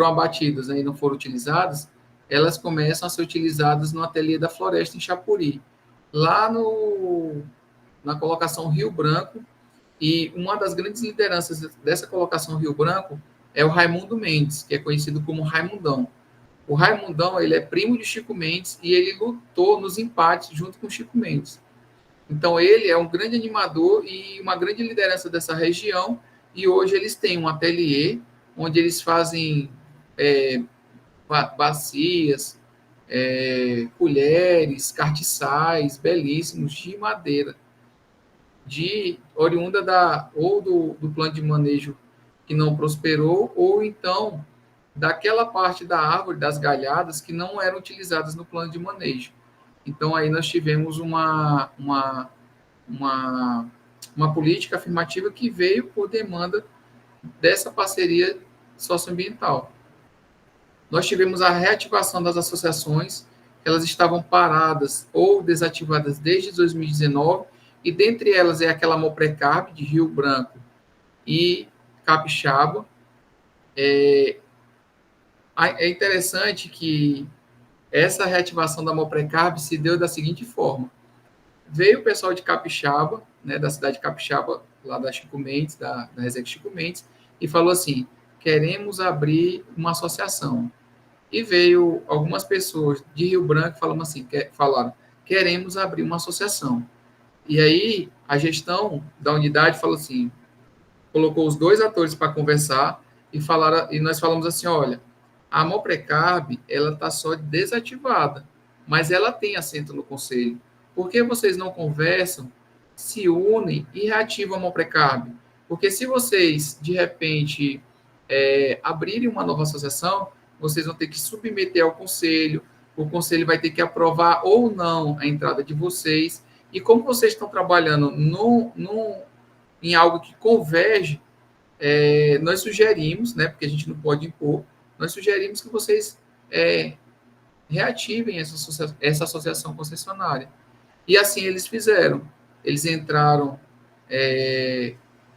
[SPEAKER 2] abatidas, né, e não foram utilizadas, elas começam a ser utilizadas no ateliê da floresta em Chapuri, lá na colocação Rio Branco, e uma das grandes lideranças dessa colocação Rio Branco é o Raimundo Mendes, que é conhecido como Raimundão. O Raimundão, ele é primo de Chico Mendes e ele lutou nos empates junto com Chico Mendes. Então, ele é um grande animador e uma grande liderança dessa região, e hoje eles têm um ateliê onde eles fazem bacias, colheres, cartiçais belíssimos de madeira, oriunda ou do plano de manejo que não prosperou, ou então daquela parte da árvore, das galhadas, que não eram utilizadas no plano de manejo. Então, aí nós tivemos uma política afirmativa que veio por demanda dessa parceria socioambiental. Nós tivemos a reativação das associações, elas estavam paradas ou desativadas desde 2019, e dentre elas é aquela Moprecab, de Rio Branco e Capixaba. É interessante que essa reativação da Moprecab se deu da seguinte forma. Veio o pessoal de Capixaba, né, da cidade de Capixaba, lá da Chico Mendes, da reserva Chico Mendes, e falou assim, queremos abrir uma associação. E veio algumas pessoas de Rio Branco falaram assim, queremos abrir uma associação. E aí a gestão da unidade falou assim, colocou os dois atores para conversar e nós falamos assim, olha, a Moprecarb, ela está só desativada, mas ela tem assento no conselho. Por que vocês não conversam, se unem e reativam a Moprecarb? Porque se vocês, de repente, abrirem uma nova associação, vocês vão ter que submeter ao conselho, o conselho vai ter que aprovar ou não a entrada de vocês, e como vocês estão trabalhando em algo que converge, nós sugerimos, né, porque a gente não pode impor, nós sugerimos que vocês reativem essa associação concessionária. E assim eles fizeram. Eles entraram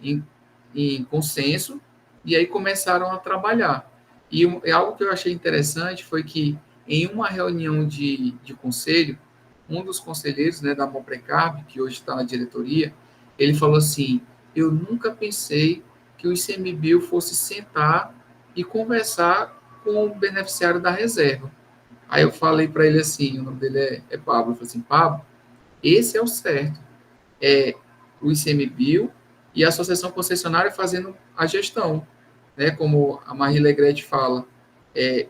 [SPEAKER 2] em consenso e aí começaram a trabalhar. E algo que eu achei interessante foi que em uma reunião de conselho, um dos conselheiros, né, da Moprecarb, que hoje está na diretoria, ele falou assim, eu nunca pensei que o ICMBio fosse sentar e conversar com o beneficiário da reserva. Aí eu falei para ele assim, o nome dele é Pablo, eu falei assim, Pablo, esse é o certo, é o ICMBio e a associação concessionária fazendo a gestão, né? Como a Marie Legrete fala,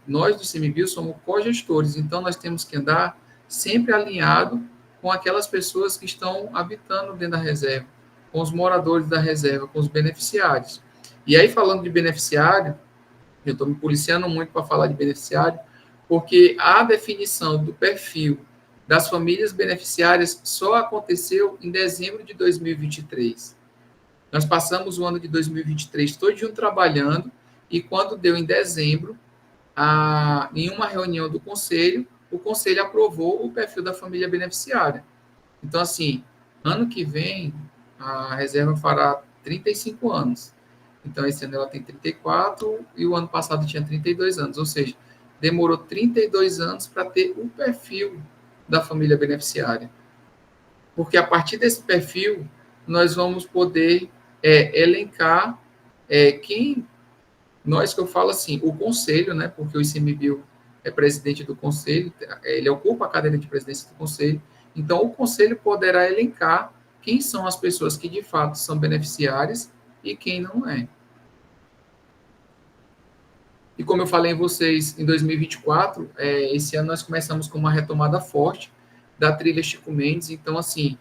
[SPEAKER 2] nós do ICMBio somos cogestores, então nós temos que andar sempre alinhado com aquelas pessoas que estão habitando dentro da reserva, com os moradores da reserva, com os beneficiários. E aí, falando de beneficiário, eu estou me policiando muito para falar de beneficiário, porque a definição do perfil das famílias beneficiárias só aconteceu em dezembro de 2023. Nós passamos o ano de 2023 todo trabalhando, e quando deu em dezembro, em uma reunião do conselho, o conselho aprovou o perfil da família beneficiária. Então, assim, ano que vem, a reserva fará 35 anos. Então, esse ano ela tem 34 e o ano passado tinha 32 anos. Ou seja, demorou 32 anos para ter o perfil da família beneficiária. Porque a partir desse perfil, nós vamos poder elencar quem... Nós que eu falo assim, o conselho, né? Porque o ICMBio é presidente do conselho, ele ocupa a cadeira de presidência do conselho. Então, o conselho poderá elencar quem são as pessoas que, de fato, são beneficiárias e quem não é. E como eu falei em vocês, em 2024, esse ano nós começamos com uma retomada forte da trilha Chico Mendes. Então, assim,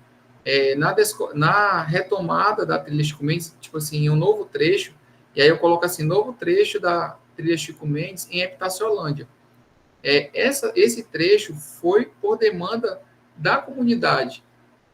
[SPEAKER 2] na retomada da trilha Chico Mendes, tipo assim, um novo trecho, e aí eu coloco assim, novo trecho da trilha Chico Mendes em Epitaciolândia. Esse trecho foi por demanda da comunidade.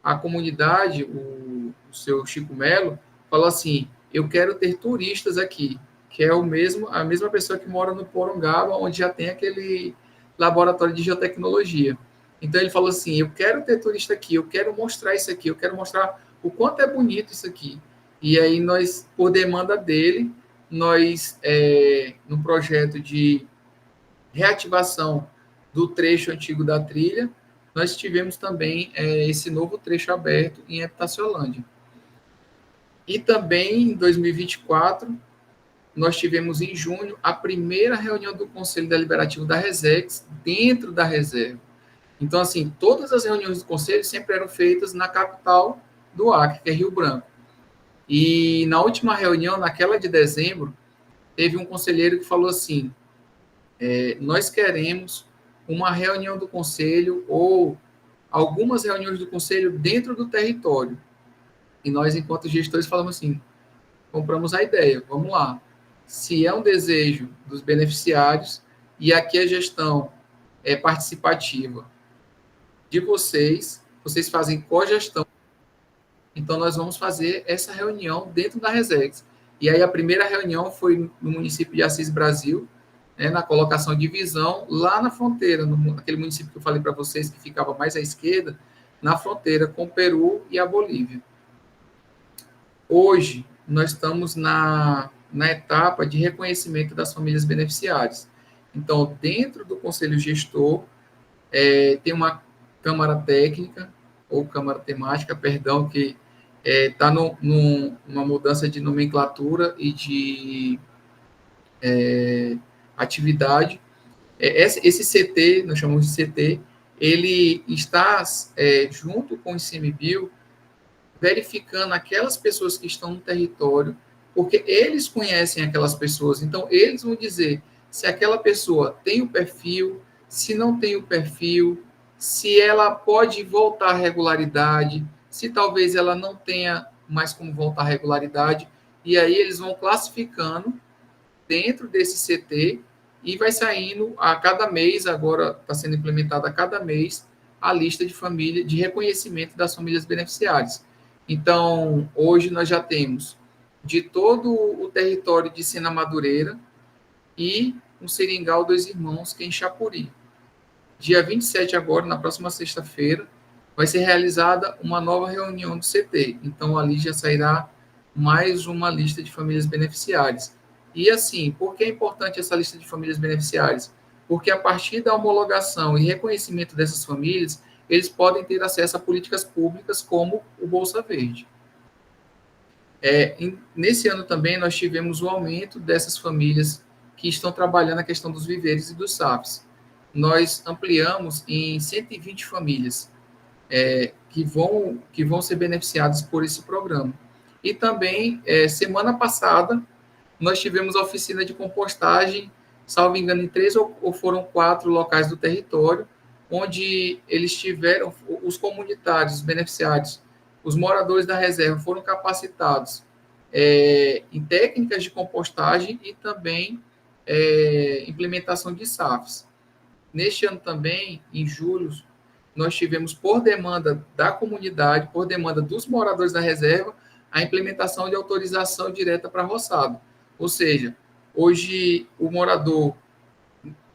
[SPEAKER 2] A comunidade, o seu Chico Melo, falou assim, eu quero ter turistas aqui, que é a mesma pessoa que mora no Porongaba, onde já tem aquele laboratório de geotecnologia. Então ele falou assim, eu quero ter turista aqui, eu quero mostrar isso aqui, eu quero mostrar o quanto é bonito isso aqui. E aí nós, por demanda dele, nós, no projeto de reativação do trecho antigo da trilha, nós tivemos também esse novo trecho aberto em Epitaciolândia. E também, em 2024, nós tivemos em junho a primeira reunião do Conselho Deliberativo da Resex dentro da reserva. Então, assim, todas as reuniões do Conselho sempre eram feitas na capital do Acre, que é Rio Branco. E na última reunião, naquela de dezembro, teve um conselheiro que falou assim, nós queremos uma reunião do Conselho ou algumas reuniões do Conselho dentro do território. E nós, enquanto gestores, falamos assim, compramos a ideia, vamos lá. Se é um desejo dos beneficiários, e aqui a gestão é participativa de vocês fazem cogestão, então nós vamos fazer essa reunião dentro da Resex. E aí a primeira reunião foi no município de Assis Brasil, na colocação de visão, lá na fronteira, naquele município que eu falei para vocês, que ficava mais à esquerda, na fronteira com o Peru e a Bolívia. Hoje, nós estamos na etapa de reconhecimento das famílias beneficiárias. Então, dentro do Conselho Gestor, tem uma Câmara Técnica, ou Câmara Temática, perdão, que está numa mudança de nomenclatura e de atividade. Esse CT, nós chamamos de CT, ele está junto com o ICMBio verificando aquelas pessoas que estão no território, porque eles conhecem aquelas pessoas, então eles vão dizer se aquela pessoa tem o perfil, se não tem o perfil, se ela pode voltar à regularidade, se talvez ela não tenha mais como voltar à regularidade, e aí eles vão classificando dentro desse CT e vai saindo a cada mês, agora está sendo implementada a cada mês, a lista de família, de reconhecimento das famílias beneficiárias. Então, hoje nós já temos de todo o território de Sena Madureira e um Seringal Dois Irmãos, que é em Chapuri. Dia 27 agora, na próxima sexta-feira, vai ser realizada uma nova reunião do CT. Então, ali já sairá mais uma lista de famílias beneficiárias. E assim, por que é importante essa lista de famílias beneficiárias? Porque a partir da homologação e reconhecimento dessas famílias, eles podem ter acesso a políticas públicas como o Bolsa Verde. Nesse ano também nós tivemos o aumento dessas famílias que estão trabalhando a questão dos viveiros e dos SAFs. Nós ampliamos em 120 famílias que vão ser beneficiadas por esse programa. E também, semana passada, nós tivemos a oficina de compostagem, salvo engano, em 3 ou foram 4 locais do território, onde eles tiveram, os comunitários, os beneficiários, os moradores da reserva foram capacitados em técnicas de compostagem e também implementação de SAFs. Neste ano também, em julho, nós tivemos, por demanda da comunidade, por demanda dos moradores da reserva, a implementação de autorização direta para roçado. Ou seja, hoje o morador,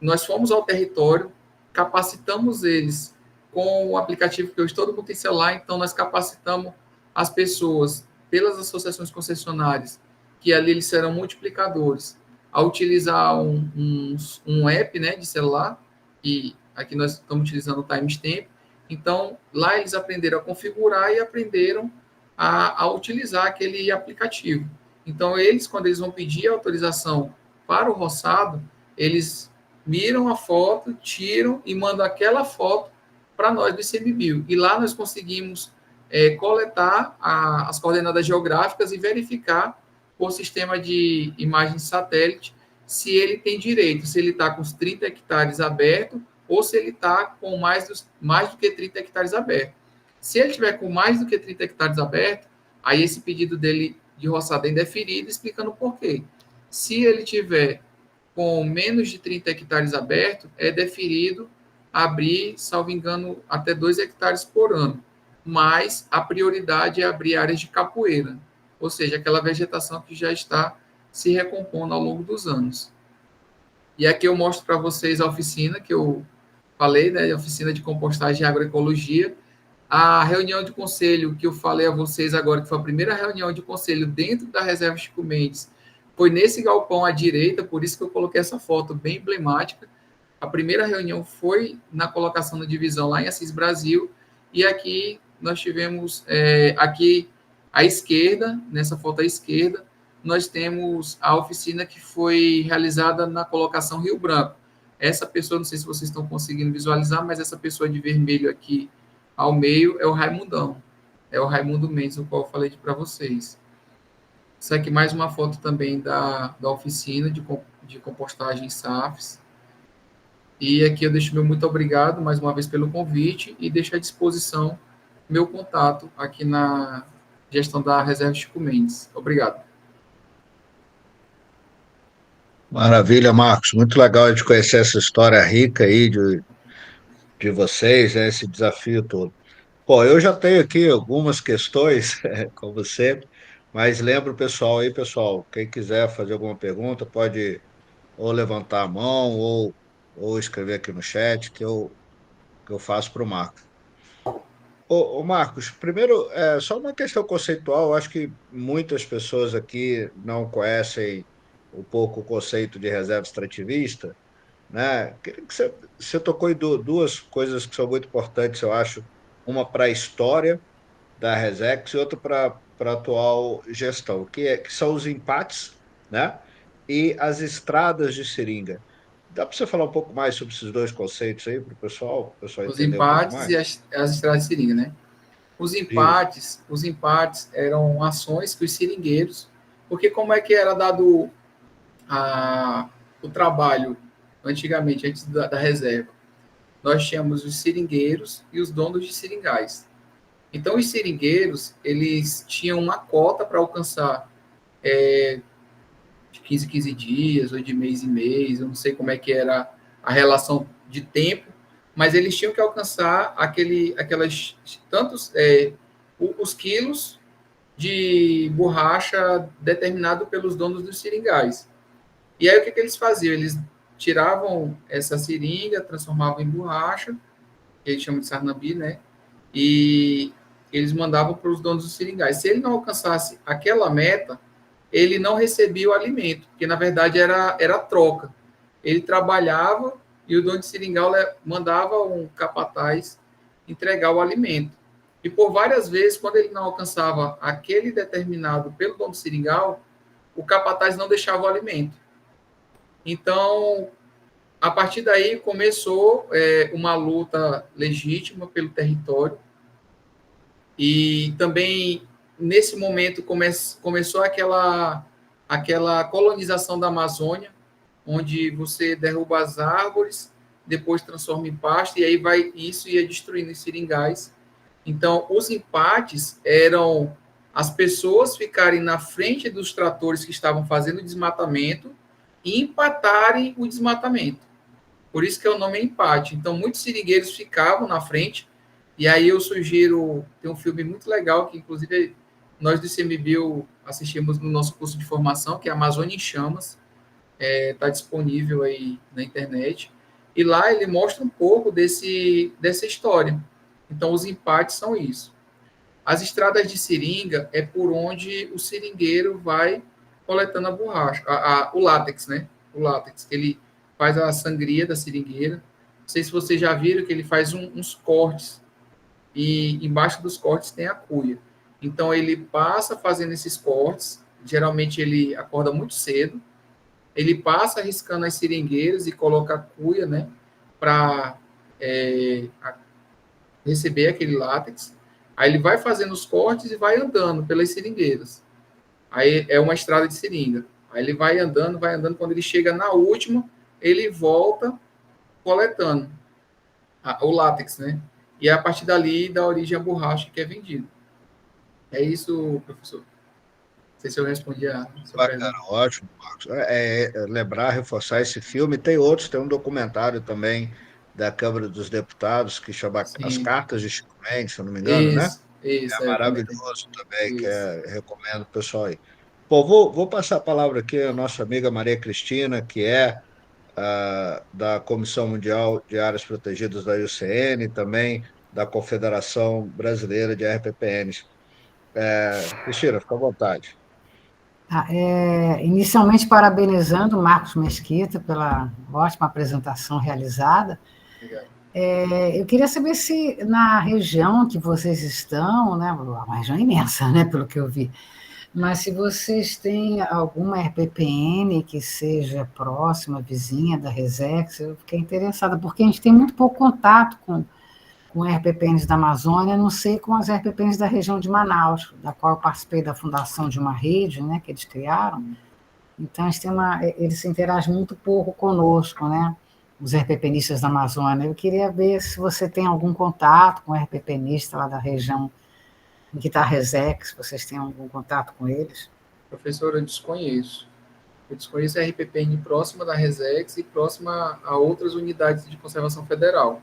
[SPEAKER 2] nós fomos ao território, capacitamos eles com o aplicativo que hoje todo mundo tem celular, então nós capacitamos as pessoas pelas associações concessionárias, que ali eles serão multiplicadores, a utilizar um app, né, de celular, e aqui nós estamos utilizando o timestamp. Então, lá eles aprenderam a configurar e aprenderam a utilizar aquele aplicativo. Então, eles, quando eles vão pedir autorização para o roçado, eles miram a foto, tiram e mandam aquela foto para nós do ICMBio. E lá nós conseguimos coletar as coordenadas geográficas e verificar por sistema de imagem satélite se ele tem direito, se ele está com os 30 hectares abertos ou se ele está com mais do que 30 hectares abertos. Se ele tiver com mais do que 30 hectares abertos, aí esse pedido dele de roçado é indeferido, explicando por quê. Se ele tiver com menos de 30 hectares abertos, é deferido abrir, salvo engano, até 2 hectares por ano. Mas a prioridade é abrir áreas de capoeira, ou seja, aquela vegetação que já está se recompondo ao longo dos anos. E aqui eu mostro para vocês a oficina que eu falei, né, a oficina de compostagem e agroecologia. A reunião de conselho que eu falei a vocês agora, que foi a primeira reunião de conselho dentro da Reserva Chico Mendes, foi nesse galpão à direita, por isso que eu coloquei essa foto bem emblemática. A primeira reunião foi na colocação da divisão lá em Assis Brasil, e aqui nós tivemos, aqui à esquerda, nessa foto à esquerda, nós temos a oficina que foi realizada na colocação Rio Branco. Essa pessoa, não sei se vocês estão conseguindo visualizar, mas essa pessoa de vermelho aqui ao meio é o Raimundão. É o Raimundo Mendes, o qual eu falei para vocês. Isso aqui mais uma foto também da oficina de compostagem SAFs. E aqui eu deixo meu muito obrigado mais uma vez pelo convite e deixo à disposição meu contato aqui na gestão da Reserva Chico Mendes. Obrigado.
[SPEAKER 1] Maravilha, Marcos. Muito legal de conhecer essa história rica aí de vocês, né, esse desafio todo. Bom, eu já tenho aqui algumas questões com você, mas lembro o pessoal aí, pessoal, quem quiser fazer alguma pergunta, pode ou levantar a mão ou escrever aqui no chat que eu faço para o Marcos. Ô, Marcos, primeiro, só uma questão conceitual, eu acho que muitas pessoas aqui não conhecem um pouco o conceito de reserva extrativista, né? Queria que você tocou em duas coisas que são muito importantes, eu acho, uma para a história da Resex e outra para a atual gestão, que são os empates, né? E as estradas de seringa. Dá para você falar um pouco mais sobre esses dois conceitos aí para o pessoal
[SPEAKER 2] Os
[SPEAKER 1] entender um pouco
[SPEAKER 2] empates
[SPEAKER 1] mais?
[SPEAKER 2] e as estradas de seringa, né?
[SPEAKER 1] Isso.
[SPEAKER 2] Os empates eram ações que os seringueiros, porque como é que era dado o trabalho antigamente, antes da reserva? Nós tínhamos os seringueiros e os donos de seringais. Então, os seringueiros, eles tinham uma cota para alcançar de 15 em 15 dias, ou de mês em mês, eu não sei como é que era a relação de tempo, mas eles tinham que alcançar aquelas tantos os quilos de borracha determinado pelos donos dos seringais. E aí o que, que eles faziam? Eles tiravam essa seringa, transformavam em borracha, que eles chamam de sarnambi, né? E eles mandavam para os donos dos seringais. Se ele não alcançasse aquela meta, ele não recebia o alimento, porque na verdade era troca. Ele trabalhava e o dono de seringal mandava um capataz entregar o alimento. E por várias vezes, quando ele não alcançava aquele determinado pelo dono do seringal, o capataz não deixava o alimento. Então, a partir daí começou uma luta legítima pelo território e também nesse momento começou aquela colonização da Amazônia, onde você derruba as árvores, depois transforma em pasto e aí isso ia destruindo os seringais. Então, os empates eram as pessoas ficarem na frente dos tratores que estavam fazendo o desmatamento e empatarem o desmatamento. Por isso que é o nome empate. Então, muitos seringueiros ficavam na frente, e aí eu sugiro, tem um filme muito legal, que inclusive nós do ICMBio assistimos no nosso curso de formação, que é Amazônia em Chamas, está disponível aí na internet, e lá ele mostra um pouco dessa história. Então, os empates são isso. As estradas de seringa é por onde o seringueiro vai coletando a borracha, o látex, né? O látex, ele faz a sangria da seringueira. Não sei se vocês já viram que ele faz uns cortes e embaixo dos cortes tem a cuia. Então ele passa fazendo esses cortes, geralmente ele acorda muito cedo, ele passa riscando as seringueiras e coloca a cuia, né, para receber aquele látex. Aí ele vai fazendo os cortes e vai andando pelas seringueiras. Aí é uma estrada de seringa. Aí ele vai andando, quando ele chega na última, ele volta coletando o látex, né? E a partir dali dá origem à borracha que é vendida. É isso, professor. Não sei se eu respondi a sua
[SPEAKER 1] Bacana,
[SPEAKER 2] pergunta.
[SPEAKER 1] ótimo, Marcos. Lembrar, reforçar esse filme. Tem outros, tem um documentário também da Câmara dos Deputados que chama As
[SPEAKER 2] Sim,
[SPEAKER 1] Cartas de Chico Mendes, se eu não me engano, né? É
[SPEAKER 2] também tem.
[SPEAKER 1] maravilhoso também,
[SPEAKER 2] Isso.
[SPEAKER 1] recomendo o pessoal aí. Bom, vou passar a palavra aqui à nossa amiga Maria Cristina, que é da Comissão Mundial de Áreas Protegidas da IUCN, também da Confederação Brasileira de RPPNs. Cristina, fica à vontade.
[SPEAKER 3] Inicialmente, parabenizando o Marcos Mesquita pela ótima apresentação realizada.
[SPEAKER 2] Obrigado.
[SPEAKER 3] Eu queria saber se na região que vocês estão, né, uma região imensa, né, pelo que eu vi, mas se vocês têm alguma RPPN que seja próxima, vizinha da Resex, eu fiquei interessada, porque a gente tem muito pouco contato com RPPNs da Amazônia, não sei com as RPPNs da região de Manaus, da qual eu participei da fundação de uma rede, né, que eles criaram. Então, eles se interagem muito pouco conosco, né, os RPPnistas da Amazônia. Eu queria ver se você tem algum contato com o RPPnista lá da região em que está a Resex, vocês têm algum contato com eles?
[SPEAKER 2] Professor, eu desconheço. Eu desconheço a RPPN próxima da Resex e próxima a outras unidades de conservação federal.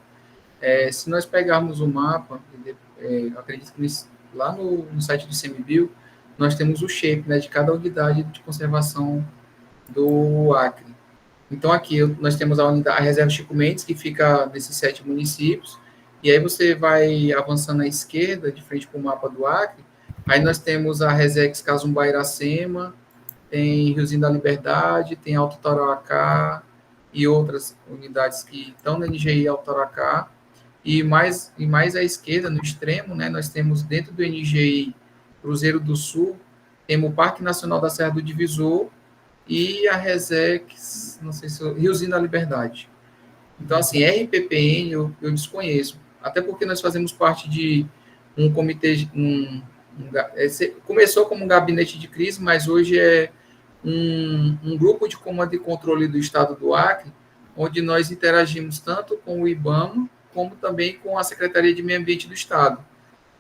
[SPEAKER 2] Se nós pegarmos o mapa, acredito que lá no site do ICMBio, nós temos o shape, né, de cada unidade de conservação do Acre. Então, aqui nós temos a reserva Chico Mendes, que fica nesses 7 municípios, e aí você vai avançando à esquerda, de frente para o mapa do Acre, aí nós temos a Resex Casumba Iracema, tem Riozinho da Liberdade, tem Alto Tarauacá e outras unidades que estão na NGI Alto Tarauacá, e mais à esquerda, no extremo, né, nós temos dentro do NGI Cruzeiro do Sul, temos o Parque Nacional da Serra do Divisor e a Resex, não sei se Riozinho da Liberdade. Então, assim, RPPN eu desconheço, até porque nós fazemos parte de um comitê, começou como um gabinete de crise, mas hoje é um grupo de comando e controle do Estado do Acre, onde nós interagimos tanto com o IBAMA, como também com a Secretaria de Meio Ambiente do Estado.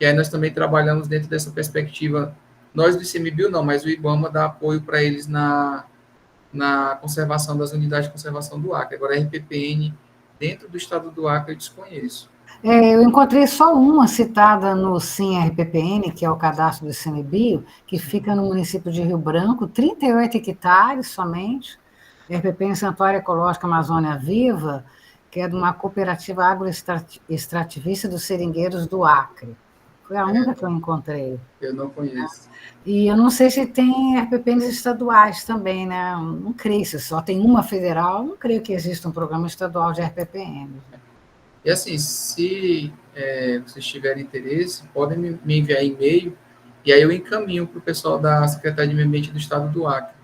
[SPEAKER 2] E aí nós também trabalhamos dentro dessa perspectiva, nós do ICMBio não, mas o IBAMA dá apoio para eles na conservação das unidades de conservação do Acre. Agora, a RPPN, dentro do Estado do Acre, eu desconheço.
[SPEAKER 3] Eu encontrei só uma citada no SIM-RPPN, que é o cadastro do ICMBio, que fica no município de Rio Branco, 38 hectares somente, RPPN Santuário Ecológico Amazônia Viva, que é de uma cooperativa agroextrativista dos seringueiros do Acre. Foi a única que eu encontrei.
[SPEAKER 2] Eu não conheço.
[SPEAKER 3] E eu não sei se tem RPPNs estaduais também, né? Não creio, se só tem uma federal, não creio que exista um programa estadual de RPPN.
[SPEAKER 2] E assim, se vocês tiverem interesse, podem me enviar e-mail, e aí eu encaminho para o pessoal da Secretaria de Meio Ambiente do Estado do Acre.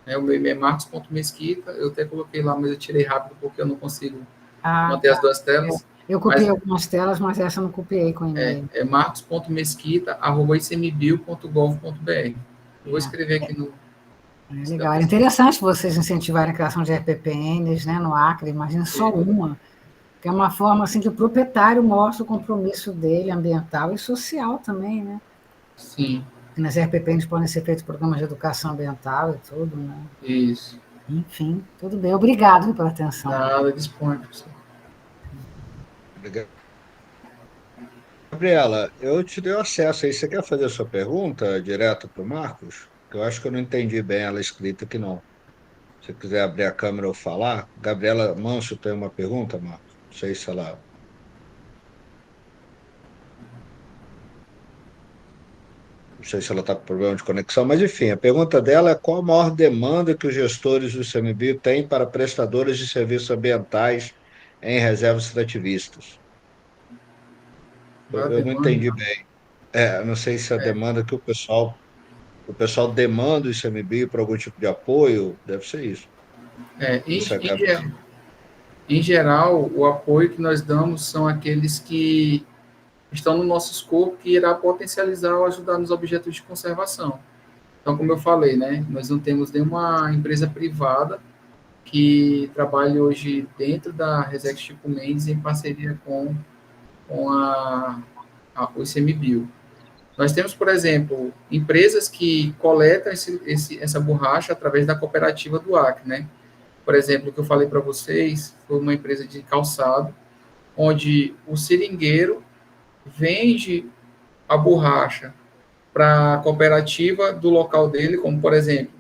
[SPEAKER 2] O meu e-mail é marcos.mesquita, eu até coloquei lá, mas eu tirei rápido porque eu não consigo manter as duas telas.
[SPEAKER 3] Eu copiei algumas telas, mas essa eu não copiei com e-mail.
[SPEAKER 2] É marcos.mesquita@icmbio.gov.br. Vou escrever aqui no...
[SPEAKER 3] Legal, é interessante vocês incentivarem a criação de RPPNs, né, no Acre, imagina só uma, que é uma forma assim que o proprietário mostra o compromisso dele, ambiental e social também, né?
[SPEAKER 2] Sim.
[SPEAKER 3] Nas RPPNs podem ser feitos programas de educação ambiental e tudo, né?
[SPEAKER 2] Isso.
[SPEAKER 3] Enfim, tudo bem. Obrigado pela atenção.
[SPEAKER 2] Nada, dispõe, professor.
[SPEAKER 1] Obrigado. Gabriela, eu te dei acesso aí. Você quer fazer a sua pergunta direto para o Marcos? Eu acho que eu não entendi bem ela escrita aqui, não. Se você quiser abrir a câmera ou falar. Gabriela Manso tem uma pergunta, Marcos? Não sei se ela... Não sei se ela está com problema de conexão, mas enfim, a pergunta dela é qual a maior demanda que os gestores do ICMBio têm para prestadores de serviços ambientais em reservas extrativistas? Eu não entendi bem. Não sei se a demanda que o pessoal demanda o ICMBio para algum tipo de apoio, deve ser isso.
[SPEAKER 2] Em geral, o apoio que nós damos são aqueles que estão no nosso escopo, que irá potencializar ou ajudar nos objetos de conservação. Então, como eu falei, né, nós não temos nenhuma empresa privada que trabalhe hoje dentro da Resex Chico Mendes em parceria com o ICMBio. Nós temos, por exemplo, empresas que coletam essa borracha através da cooperativa do Acre, né? Por exemplo, o que eu falei para vocês foi uma empresa de calçado, onde o seringueiro vende a borracha para a cooperativa do local dele, como, por exemplo,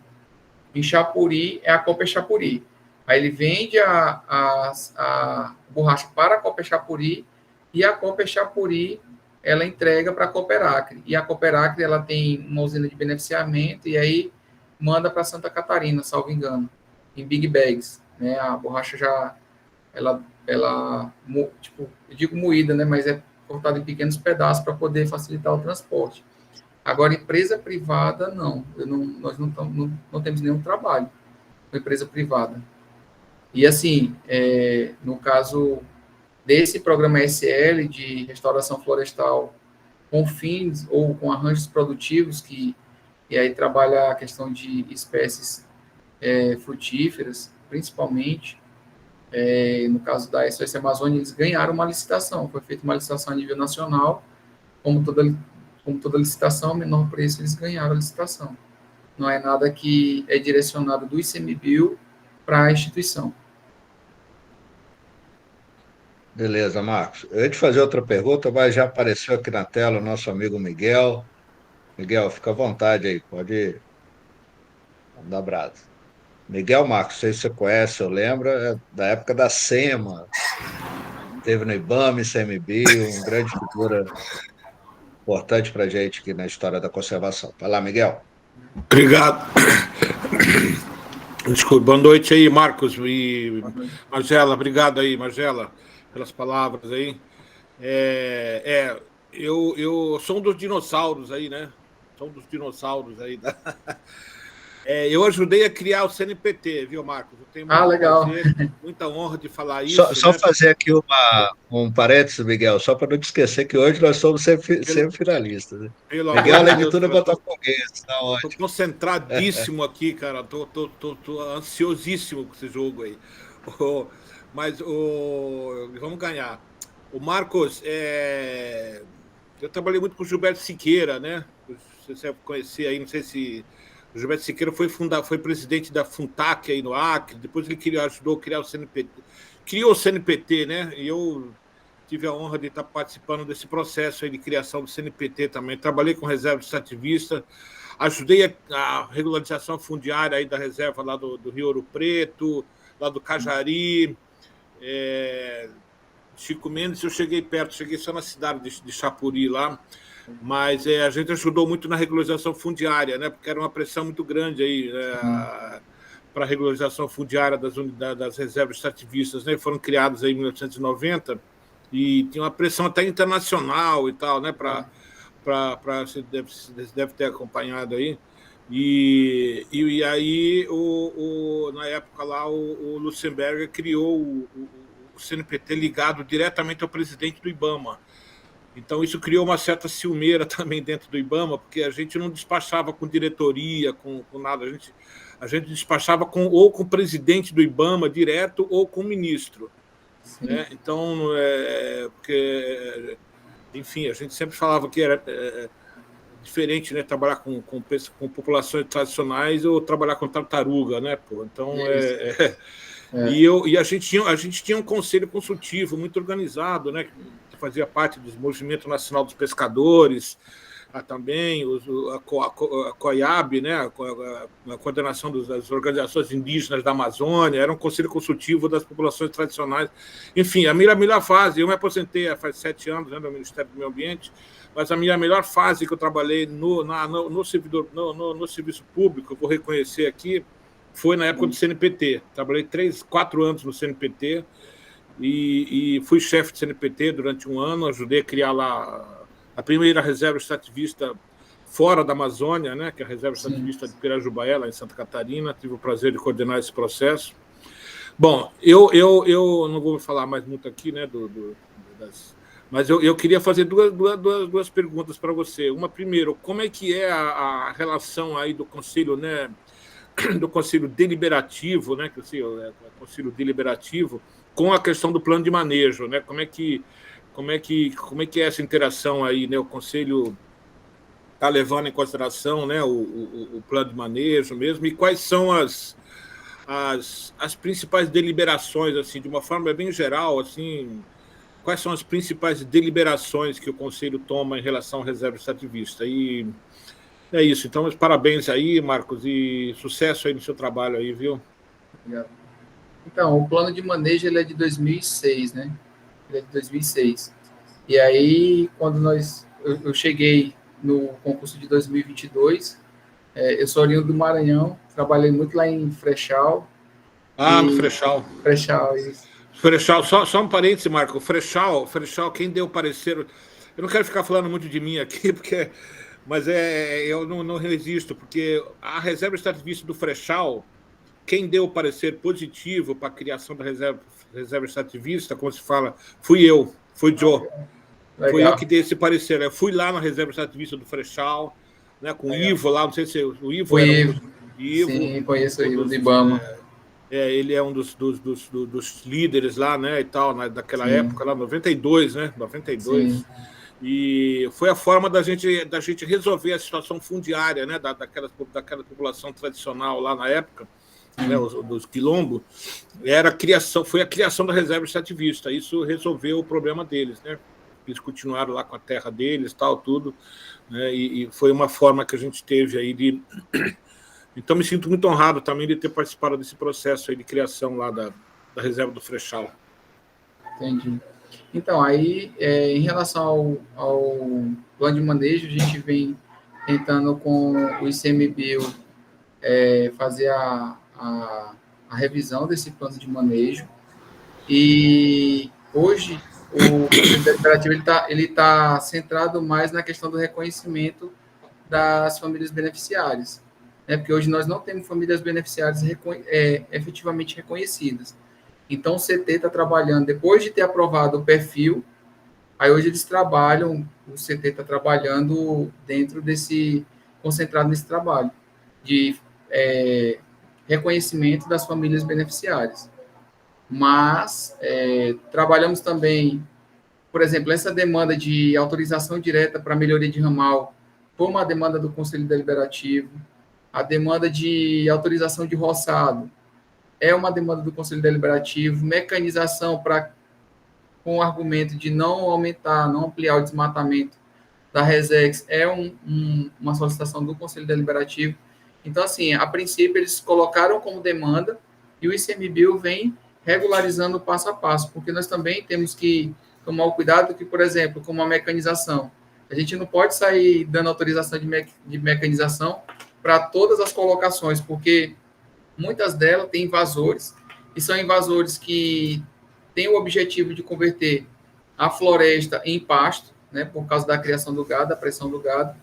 [SPEAKER 2] em Chapuri, é a Copa Chapuri. Aí ele vende a borracha para a Copa Chapuri e a Copa Chapuri ela entrega para a Cooperacre. E a Cooperacre ela tem uma usina de beneficiamento e aí manda para Santa Catarina, salvo engano, em big bags. Né? A borracha já, tipo, eu digo moída, né? Mas é cortada em pequenos pedaços para poder facilitar o transporte. Agora, empresa privada, não. Nós não temos nenhum trabalho com empresa privada. E, assim, no caso desse programa SL de restauração florestal com fins ou com arranjos produtivos, e aí trabalha a questão de espécies frutíferas, principalmente, no caso da SOS Amazônia, eles ganharam uma licitação, foi feita uma licitação a nível nacional, como toda licitação, menor preço, eles ganharam a licitação. Não é nada que é direcionado do ICMBio para a instituição.
[SPEAKER 1] Beleza, Marcos. Eu ia te fazer outra pergunta, mas já apareceu aqui na tela o nosso amigo Miguel. Miguel, fica à vontade aí, pode mandar brasa. Miguel Marcos, não sei se você conhece, eu lembro, é da época da SEMA. Teve no IBAMA, ICMBio, uma grande figura importante para a gente aqui na história da conservação. Vai lá, Miguel.
[SPEAKER 4] Obrigado. Desculpe, boa noite aí, Marcos e Margela. Obrigado aí, Margela, pelas palavras aí. Eu sou um dos dinossauros aí, né? Sou um dos dinossauros aí Eu ajudei a criar o CNPT, viu, Marcos? Eu tenho
[SPEAKER 2] legal.
[SPEAKER 4] muita honra de falar isso.
[SPEAKER 1] Só fazer aqui um parênteses, Miguel, só para não te esquecer que hoje nós somos semifinalistas. Né? Miguel, além de tudo, é botafoguense.
[SPEAKER 4] Estou concentradíssimo aqui, cara. Tô ansiosíssimo com esse jogo aí. Mas vamos ganhar. O Marcos, eu trabalhei muito com o Gilberto Siqueira, né? Você deve conhecer aí, não sei se... O Gilberto Siqueira foi presidente da Funtac aí no Acre, depois ele ajudou a criar o CNPT. Criou o CNPT, né? E eu tive a honra de estar participando desse processo aí de criação do CNPT também. Trabalhei com reserva extrativista, ajudei a regularização fundiária aí da reserva lá do Rio Ouro Preto, lá do Cajari, Chico Mendes, eu cheguei perto, cheguei só na cidade de Chapuri lá, mas a gente ajudou muito na regularização fundiária, né? Porque era uma pressão muito grande aí para a regularização fundiária das reservas extrativistas, né? Foram criadas aí em 1990 e tinha uma pressão até internacional e tal, né? Você deve ter acompanhado aí. E aí, na época lá, o Luxemburgo criou o CNPT ligado diretamente ao presidente do IBAMA. Então, isso criou uma certa ciumeira também dentro do IBAMA, porque a gente não despachava com diretoria, com nada. A gente despachava ou com o presidente do IBAMA direto ou com o ministro. Né? Então, porque, enfim, a gente sempre falava que era diferente, né? Trabalhar com populações tradicionais ou trabalhar com tartaruga, né? Pô? Então, E a gente tinha um conselho consultivo muito organizado, né? Que fazia parte do Movimento Nacional dos Pescadores, também a COIAB, né? A coordenação das organizações indígenas da Amazônia, era um conselho consultivo das populações tradicionais. Enfim, a minha melhor fase, eu me aposentei faz 7 anos, né, no Ministério do Meio Ambiente, mas a minha melhor fase que eu trabalhei no serviço público, eu vou reconhecer aqui, foi na época do CNPT. Trabalhei 4 anos no CNPT e fui chefe de CNPT durante 1 ano, ajudei a criar lá a primeira reserva extrativista fora da Amazônia, né, que é a reserva extrativista de Pirajubaé, lá em Santa Catarina. Tive o prazer de coordenar esse processo. Bom, eu não vou falar mais muito aqui, né, mas eu queria fazer duas perguntas para você. Uma, primeiro, como é que é a relação aí do Conselho, né, do Conselho Deliberativo, né, que o Conselho Deliberativo, com a questão do plano de manejo, né? Como é que é essa interação aí, né? O Conselho está levando em consideração, né, o plano de manejo mesmo, e quais são as principais deliberações, assim, de uma forma bem geral, assim, quais são as principais deliberações que o Conselho toma em relação à reserva extrativista? E é isso. Então, parabéns aí, Marcos, e sucesso aí no seu trabalho aí, viu?
[SPEAKER 2] Obrigado. Então, o plano de manejo ele é de 2006, né? Ele é de 2006. E aí, quando eu cheguei no concurso de 2022, eu sou oriundo do Maranhão, trabalhei muito lá em Frechal.
[SPEAKER 4] No Frechal.
[SPEAKER 2] Frechal, isso.
[SPEAKER 4] Frechal, só um parêntese, Marco. Frechal, quem deu parecer... Eu não quero ficar falando muito de mim aqui, mas eu não resisto, porque a reserva extrativista do Frechal, quem deu o parecer positivo para a criação da reserva extrativista, como se fala, fui Joe. Legal. Foi eu que dei esse parecer. Eu fui lá na reserva extrativista do Frechal, né, com o Ivo lá, não sei se o Ivo
[SPEAKER 2] era Ivo. Sim, conheço o Ivo do IBAMA.
[SPEAKER 4] Ele é um dos líderes lá, né, e tal, daquela época, lá, 92, né, 92. Sim. E foi a forma da gente resolver a situação fundiária, né, daquela população tradicional lá na época, né, dos quilombos. Foi a criação da reserva extrativista. Isso resolveu o problema deles, né? Eles continuaram lá com a terra deles, tal, tudo, né, e foi uma forma que a gente teve aí de... Então, me sinto muito honrado também de ter participado desse processo aí de criação lá da reserva do Frechal.
[SPEAKER 2] Entendi. Então, aí, em relação ao plano de manejo, a gente vem tentando com o ICMBio fazer a revisão desse plano de manejo. E hoje o Conselho Deliberativo ele tá centrado mais na questão do reconhecimento das famílias beneficiárias. né? Porque hoje nós não temos famílias beneficiárias efetivamente reconhecidas. Então, o CT está trabalhando, depois de ter aprovado o perfil, aí hoje eles trabalham, o CT está trabalhando dentro concentrado nesse trabalho de reconhecimento das famílias beneficiárias. Mas trabalhamos também, por exemplo, essa demanda de autorização direta para melhoria de ramal foi uma demanda do Conselho Deliberativo, a demanda de autorização de roçado é uma demanda do Conselho Deliberativo, mecanização com o argumento de não aumentar, não ampliar o desmatamento da Resex é uma solicitação do Conselho Deliberativo. Então, assim, a princípio eles colocaram como demanda e o ICMBio vem regularizando passo a passo, porque nós também temos que tomar o cuidado que, por exemplo, como a mecanização, a gente não pode sair dando autorização de mecanização para todas as colocações, porque muitas delas têm invasores, e são invasores que têm o objetivo de converter a floresta em pasto, né, por causa da criação do gado, da pressão do gado,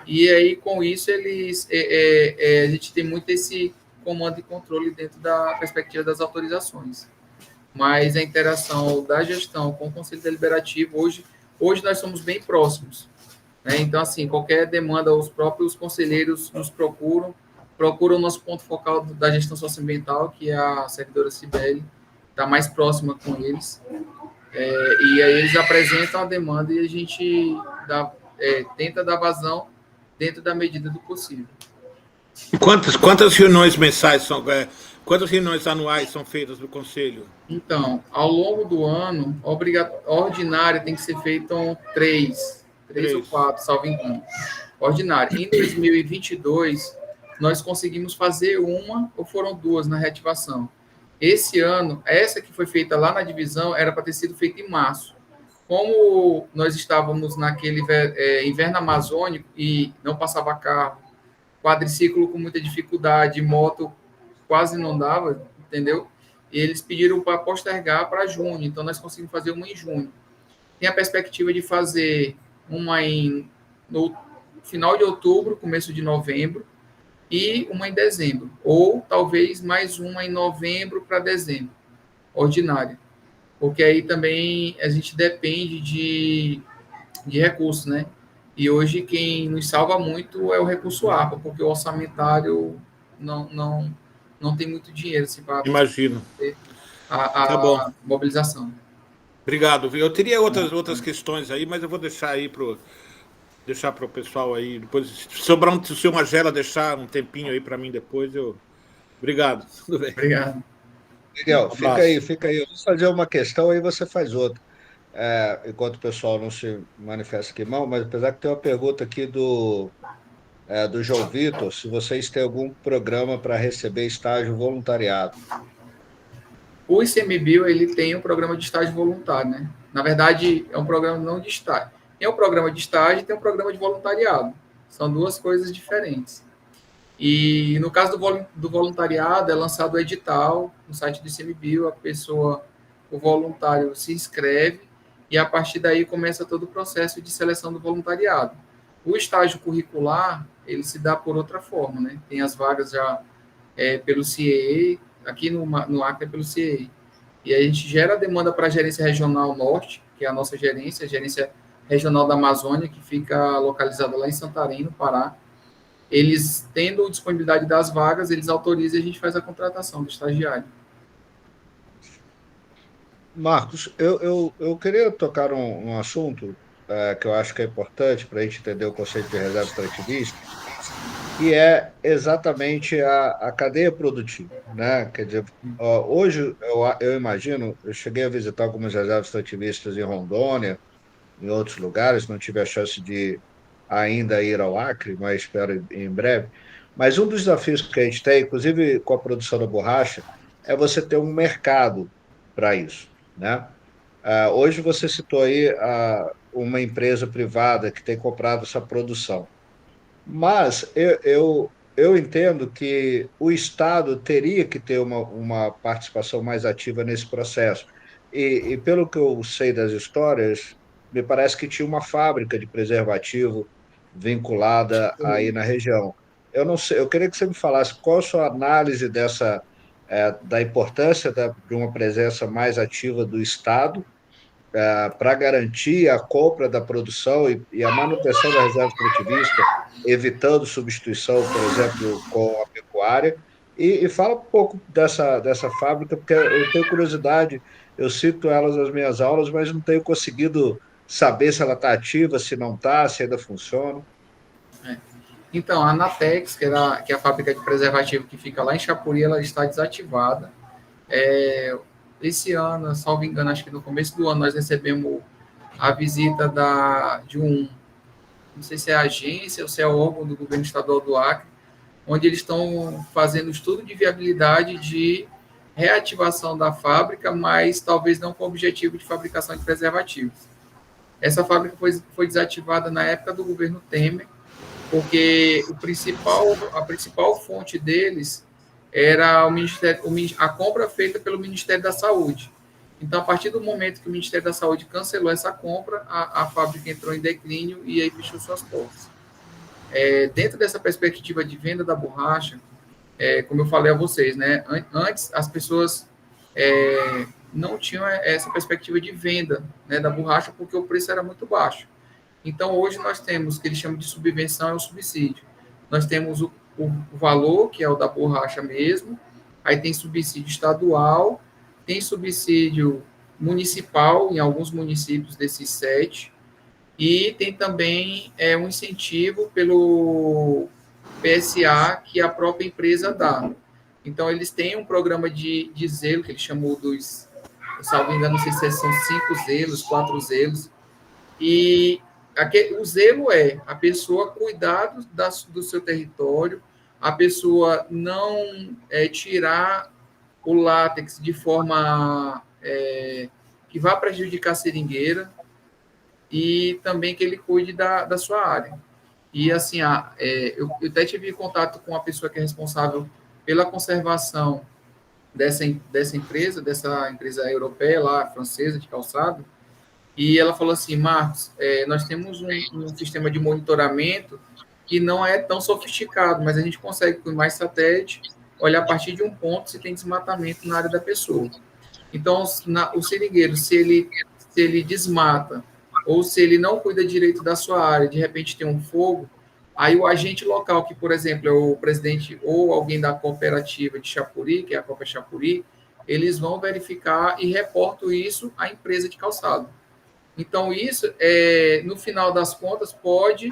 [SPEAKER 2] e aí com isso a gente tem muito esse comando e controle dentro da perspectiva das autorizações. Mas a interação da gestão com o Conselho Deliberativo, hoje nós somos bem próximos, né? Então, assim, qualquer demanda, os próprios conselheiros nos procuram o nosso ponto focal da gestão socioambiental, que é a servidora Cibele, está mais próxima com eles, e aí eles apresentam a demanda e a gente tenta dar vazão dentro da medida do possível.
[SPEAKER 4] Quantas reuniões mensais quantas reuniões anuais são feitas no Conselho?
[SPEAKER 2] Então, ao longo do ano, ordinária tem que ser feito três ou quatro, salvo engano. Ordinária. Em 2022, nós conseguimos fazer uma ou foram duas na reativação. Esse ano, essa que foi feita lá na divisão era para ter sido feita em março. Como nós estávamos naquele inverno amazônico e não passava carro, quadriciclo com muita dificuldade, moto quase não dava, entendeu? E eles pediram para postergar para junho, então nós conseguimos fazer uma em junho. Tem a perspectiva de fazer uma no final de outubro, começo de novembro, e uma em dezembro, ou talvez mais uma em novembro para dezembro, ordinária, porque aí também a gente depende de recursos, né? E hoje quem nos salva muito é o recurso APA, porque o orçamentário não tem muito dinheiro assim, para
[SPEAKER 4] imagino
[SPEAKER 2] tá bom. Mobilização.
[SPEAKER 4] Obrigado. Eu teria outras questões aí, mas eu vou deixar aí para o pessoal aí. Depois, se sobrar se o Magela deixar um tempinho aí para mim depois, obrigado. Tudo bem.
[SPEAKER 2] Obrigado.
[SPEAKER 1] Miguel, fica aí. Eu vou fazer uma questão, aí você faz outra. Enquanto o pessoal não se manifesta aqui mal, mas apesar que tem uma pergunta aqui do João Vitor, se vocês têm algum programa para receber estágio voluntariado.
[SPEAKER 2] O ICMBio, ele tem um programa de estágio voluntário, né? Na verdade, é um programa não de estágio. Tem um programa de estágio e tem um programa de voluntariado. São duas coisas diferentes. E no caso do voluntariado, é lançado o edital no site do ICMBio, o voluntário se inscreve e a partir daí começa todo o processo de seleção do voluntariado. O estágio curricular, ele se dá por outra forma, né? Tem as vagas já pelo CIEE, aqui no Acre é pelo CIEE. E a gente gera a demanda para a Gerência Regional Norte, que é a nossa gerência, a Gerência Regional da Amazônia, que fica localizada lá em Santarém, no Pará. Eles, tendo disponibilidade das vagas, eles autorizam e a gente faz a contratação do estagiário.
[SPEAKER 1] Marcos, eu queria tocar um assunto que eu acho que é importante para a gente entender o conceito de reserva extrativista, que é exatamente a cadeia produtiva, né? Quer dizer, hoje eu imagino, eu cheguei a visitar algumas reservas extrativistas em Rondônia, em outros lugares, não tive a chance de ainda ir ao Acre, mas espero em breve. Mas um dos desafios que a gente tem, inclusive com a produção da borracha, é você ter um mercado para isso, né? Hoje você citou aí uma empresa privada que tem comprado essa produção. Mas eu entendo que o Estado teria que ter uma participação mais ativa nesse processo. E pelo que eu sei das histórias, me parece que tinha uma fábrica de preservativo vinculada aí na região. eu não sei, eu queria que você me falasse qual a sua análise da importância de uma presença mais ativa do Estado para garantir a compra da produção e a manutenção da reserva extrativista, evitando substituição, por exemplo, com a pecuária. E fala um pouco dessa fábrica, porque eu tenho curiosidade, eu cito elas nas minhas aulas, mas não tenho conseguido saber se ela está ativa, se não está, se ainda funciona.
[SPEAKER 2] Então, a Natex, que é a fábrica de preservativo que fica lá em Chapuri, ela está desativada. Esse ano, salvo engano, acho que no começo do ano, nós recebemos a visita não sei se é a agência ou se é o órgão do governo estadual do Acre, onde eles estão fazendo estudo de viabilidade de reativação da fábrica, mas talvez não com o objetivo de fabricação de preservativos. Essa fábrica foi desativada na época do governo Temer, porque a principal fonte deles era a compra feita pelo Ministério da Saúde. Então, a partir do momento que o Ministério da Saúde cancelou essa compra, a fábrica entrou em declínio e aí fechou suas portas. Dentro dessa perspectiva de venda da borracha, como eu falei a vocês, né, antes as pessoas não tinham essa perspectiva de venda, né, da borracha porque o preço era muito baixo. Então, hoje nós temos o que eles chamam de subvenção, é o subsídio. Nós temos o valor, que é o da borracha mesmo, aí tem subsídio estadual, tem subsídio municipal, em alguns municípios desses 7, e tem também um incentivo pelo PSA, que a própria empresa dá. Então, eles têm um programa de zelo, que eles chamam dos, salvo engano, não sei se são 5 zelos, 4 zelos, e o zelo é a pessoa cuidar do seu território, a pessoa não tirar o látex de forma que vá prejudicar a seringueira e também que ele cuide da sua área. E, assim, eu até tive contato com a pessoa que é responsável pela conservação dessa empresa europeia, lá, francesa, de calçado, e ela falou assim, Marcos, nós temos um sistema de monitoramento que não é tão sofisticado, mas a gente consegue, com mais satélite, olhar a partir de um ponto se tem desmatamento na área da pessoa. Então, o seringueiro, se ele desmata, ou se ele não cuida direito da sua área, de repente tem um fogo, aí o agente local, que, por exemplo, é o presidente ou alguém da cooperativa de Chapuri, que é a Copa Chapuri, eles vão verificar e reportam isso à empresa de calçado. Então, isso, no final das contas, pode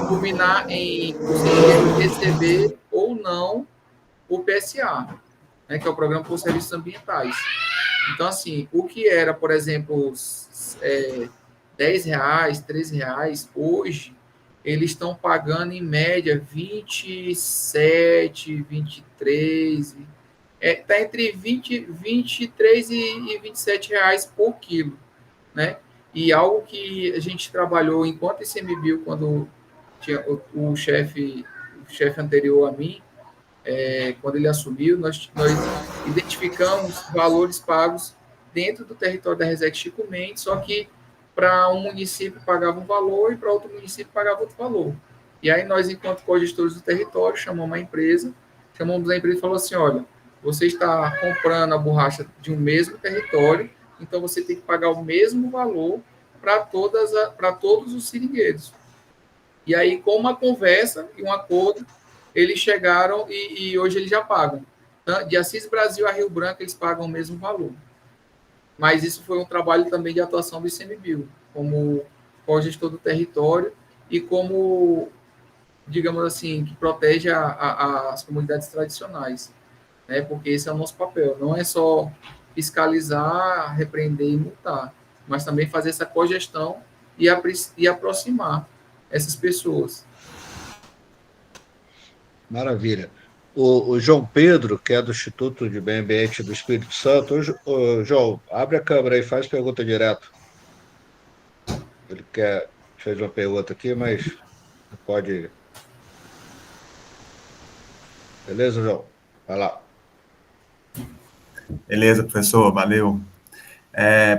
[SPEAKER 2] culminar em o receber ou não o PSA, né, que é o Programa por Serviços Ambientais. Então, assim, o que era, por exemplo, R$10, R$13, hoje, eles estão pagando, em média, 27, 23, está entre 23 e R$27 por quilo, né? E algo que a gente trabalhou enquanto ICMBio, quando tinha o chefe anterior a mim, quando ele assumiu, nós identificamos valores pagos dentro do território da Resex Chico Mendes, só que para um município pagava um valor e para outro município pagava outro valor. E aí nós, enquanto cogestores do território, chamamos a empresa e falou assim, olha, você está comprando a borracha de um mesmo território, então você tem que pagar o mesmo valor para todos os seringueiros. E aí, com uma conversa e um acordo, eles chegaram e hoje eles já pagam. De Assis Brasil a Rio Branco, eles pagam o mesmo valor. Mas isso foi um trabalho também de atuação do ICMBio, como gestor do território e como, digamos assim, que protege as comunidades tradicionais, né? Porque esse é o nosso papel. Não é só fiscalizar, repreender e multar, mas também fazer essa cogestão e aproximar essas pessoas.
[SPEAKER 1] Maravilha. O João Pedro, que é do Instituto de Meio Ambiente do Espírito Santo. João, abre a câmera e faz pergunta direto. Ele fez uma pergunta aqui, mas pode... Beleza, João? Vai lá.
[SPEAKER 5] Beleza, professor, valeu.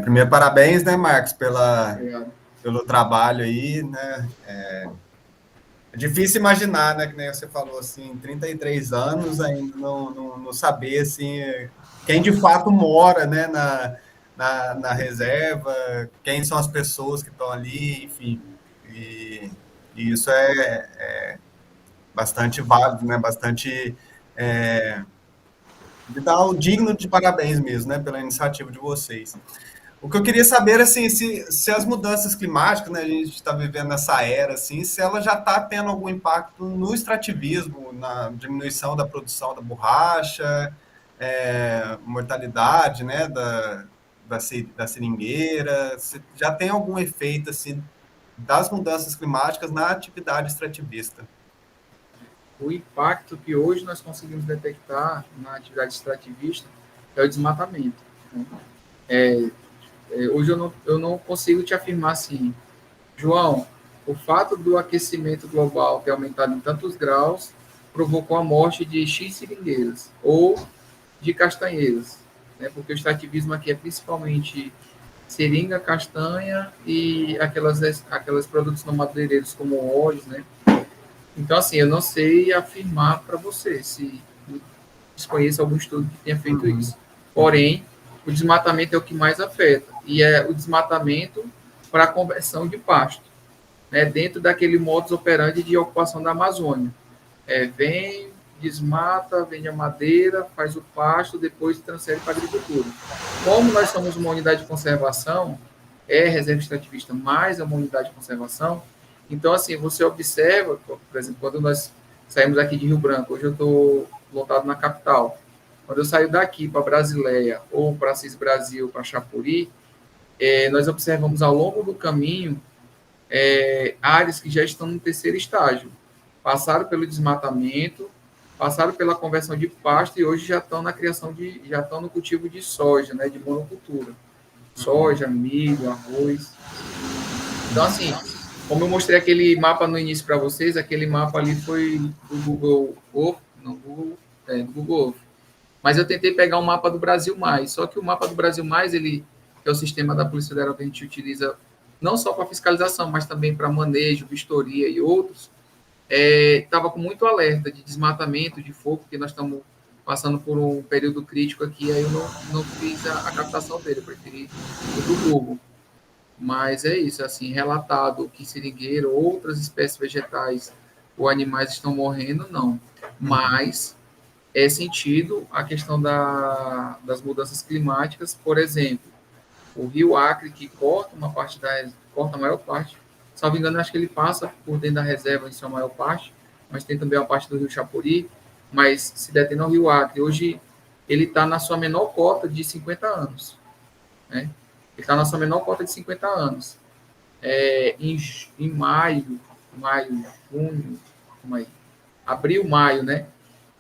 [SPEAKER 5] Primeiro, parabéns, né, Marcos, pelo trabalho aí, né? difícil imaginar, né, que nem você falou, assim, 33 anos ainda não saber, assim, quem de fato mora, né, na reserva, quem são as pessoas que estão ali, enfim, e isso é bastante válido, né, bastante de dar o digno de parabéns mesmo, né, pela iniciativa de vocês. O que eu queria saber, assim, se as mudanças climáticas, né, a gente está vivendo nessa era, assim, se ela já está tendo algum impacto no extrativismo, na diminuição da produção da borracha, mortalidade, né, da seringueira, se já tem algum efeito, assim, das mudanças climáticas na atividade extrativista?
[SPEAKER 2] O impacto que hoje nós conseguimos detectar na atividade extrativista é o desmatamento, né? Hoje eu não consigo te afirmar assim, João, o fato do aquecimento global ter aumentado em tantos graus provocou a morte de X seringueiras ou de castanheiras, né? Porque o extrativismo aqui é principalmente seringa, castanha e aquelas produtos não madeireiros como óleos, né? Então, assim, eu não sei afirmar para você se desconheço algum estudo que tenha feito isso. Porém, o desmatamento é o que mais afeta, e é o desmatamento para a conversão de pasto, né, dentro daquele modus operandi de ocupação da Amazônia. Vem, desmata, vende a madeira, faz o pasto, depois transfere para a agricultura. Como nós somos uma unidade de conservação, reserva extrativista mais uma unidade de conservação, então, assim, você observa, por exemplo, quando nós saímos aqui de Rio Branco, hoje eu estou lotado na capital, quando eu saio daqui para Brasileia ou para Cis Brasil, para Chapuri, nós observamos ao longo do caminho áreas que já estão no terceiro estágio, passaram pelo desmatamento, passaram pela conversão de pasto e hoje já estão na criação já estão no cultivo de soja, né, de monocultura, soja, milho, arroz. Então, assim, como eu mostrei aquele mapa no início para vocês, aquele mapa ali foi do Google Earth, não, do Google Earth. Mas eu tentei pegar um mapa do Brasil Mais, só que o mapa do Brasil Mais, ele é o sistema da Polícia Federal que a gente utiliza não só para fiscalização, mas também para manejo, vistoria e outros, estava com muito alerta de desmatamento, de fogo, porque nós estamos passando por um período crítico aqui, aí eu não fiz a captação dele, eu preferi o do Google. Mas é isso, assim, relatado que seringueiro, outras espécies vegetais ou animais estão morrendo, não. Mas é sentido a questão das mudanças climáticas, por exemplo, o rio Acre, que corta uma parte corta a maior parte, salvo engano, acho que ele passa por dentro da reserva em sua maior parte, mas tem também uma parte do rio Chapuri, mas se detém no rio Acre, hoje ele está na sua menor cota de 50 anos, né? Ele está na sua menor cota de 50 anos. Em maio, junho, abril, maio, né?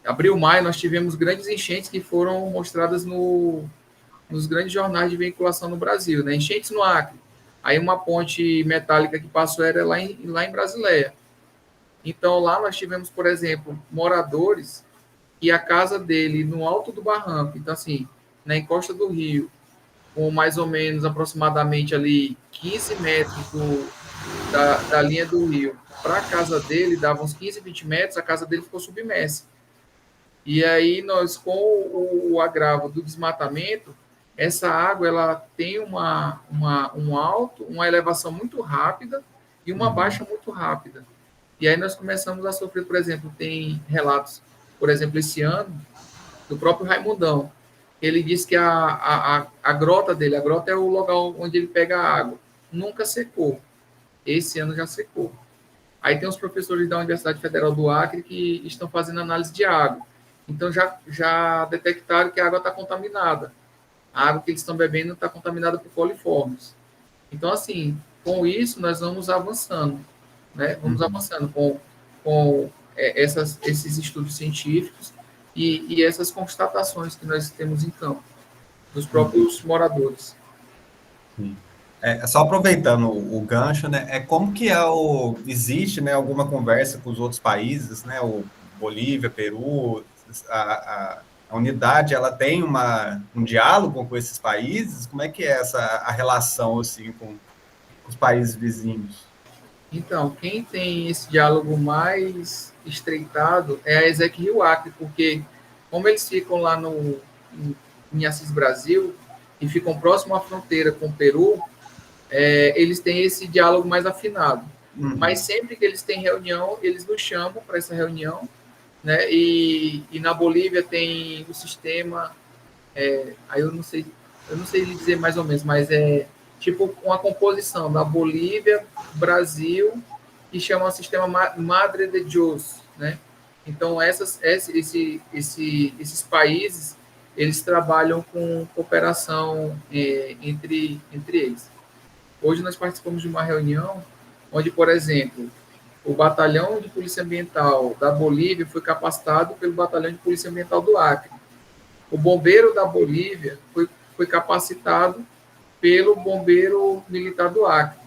[SPEAKER 2] Abril, maio, nós tivemos grandes enchentes que foram mostradas nos grandes jornais de veiculação no Brasil, né? Enchentes no Acre. Aí uma ponte metálica que passou era lá em Brasileia. Então, lá nós tivemos, por exemplo, moradores que a casa dele no alto do barranco, então assim, na encosta do rio, com mais ou menos aproximadamente ali 15 metros da linha do rio para a casa dele, dava uns 15, 20 metros, a casa dele ficou submersa. E aí nós, com o agravo do desmatamento, essa água ela tem uma elevação muito rápida e uma baixa muito rápida. E aí nós começamos a sofrer, por exemplo, tem relatos, por exemplo, esse ano, do próprio Raimundão. Ele disse que a grota dele, a grota é o local onde ele pega a água, nunca secou. Esse ano já secou. Aí tem os professores da Universidade Federal do Acre que estão fazendo análise de água. Então já detectaram que a água está contaminada. A água que eles estão bebendo está contaminada por coliformes. Então, assim, com isso nós vamos avançando, né? Vamos avançando com esses estudos científicos e essas constatações que nós temos em campo, dos próprios moradores.
[SPEAKER 5] Sim. Só aproveitando o gancho, né? Como que existe, né, alguma conversa com os outros países, né? O Bolívia, Peru, a unidade, ela tem um diálogo com esses países? Como é que é a relação assim com os países vizinhos?
[SPEAKER 2] Então, quem tem esse diálogo mais estreitado é a ESEC Rio Acre, porque como eles ficam lá em Assis Brasil e ficam próximo à fronteira com o Peru, eles têm esse diálogo mais afinado. Mas sempre que eles têm reunião, eles nos chamam para essa reunião, né? E na Bolívia tem o sistema, aí eu não sei lhe dizer mais ou menos, mas é tipo uma composição da Bolívia, Brasil, que chama o sistema Madre de Dios, né? Então esses países eles trabalham com cooperação entre eles. Hoje nós participamos de uma reunião onde, por exemplo, o batalhão de polícia ambiental da Bolívia foi capacitado pelo batalhão de polícia ambiental do Acre. O bombeiro da Bolívia foi capacitado pelo bombeiro militar do Acre.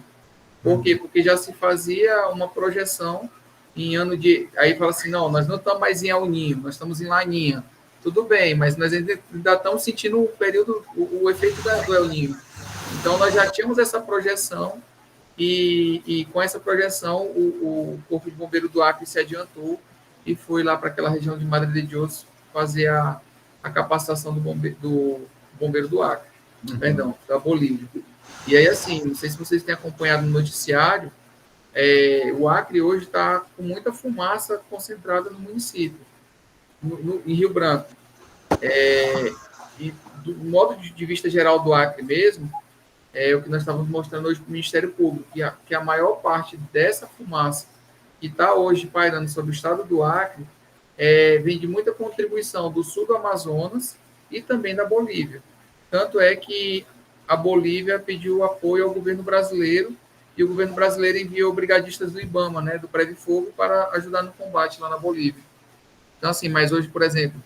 [SPEAKER 2] Por quê? Porque já se fazia uma projeção em ano de... Aí fala assim, não, nós não estamos mais em El Ninho, nós estamos em Laninha. Tudo bem, mas nós ainda estamos sentindo o efeito do El Ninho. Então, nós já tínhamos essa projeção e com essa projeção, o Corpo de Bombeiro do Acre se adiantou e foi lá para aquela região de Madre de Dios fazer a capacitação do bombeiro do Acre, perdão, da Bolívia. E aí, assim, não sei se vocês têm acompanhado no noticiário, o Acre hoje está com muita fumaça concentrada no município, em Rio Branco. E do modo de vista geral do Acre mesmo, o que nós estávamos mostrando hoje para o Ministério Público, que a maior parte dessa fumaça que está hoje pairando sobre o estado do Acre vem de muita contribuição do sul do Amazonas e também da Bolívia. Tanto é que a Bolívia pediu apoio ao governo brasileiro e o governo brasileiro enviou brigadistas do IBAMA, né, do Prédio Fogo, para ajudar no combate lá na Bolívia. Então, assim, mas hoje, por exemplo,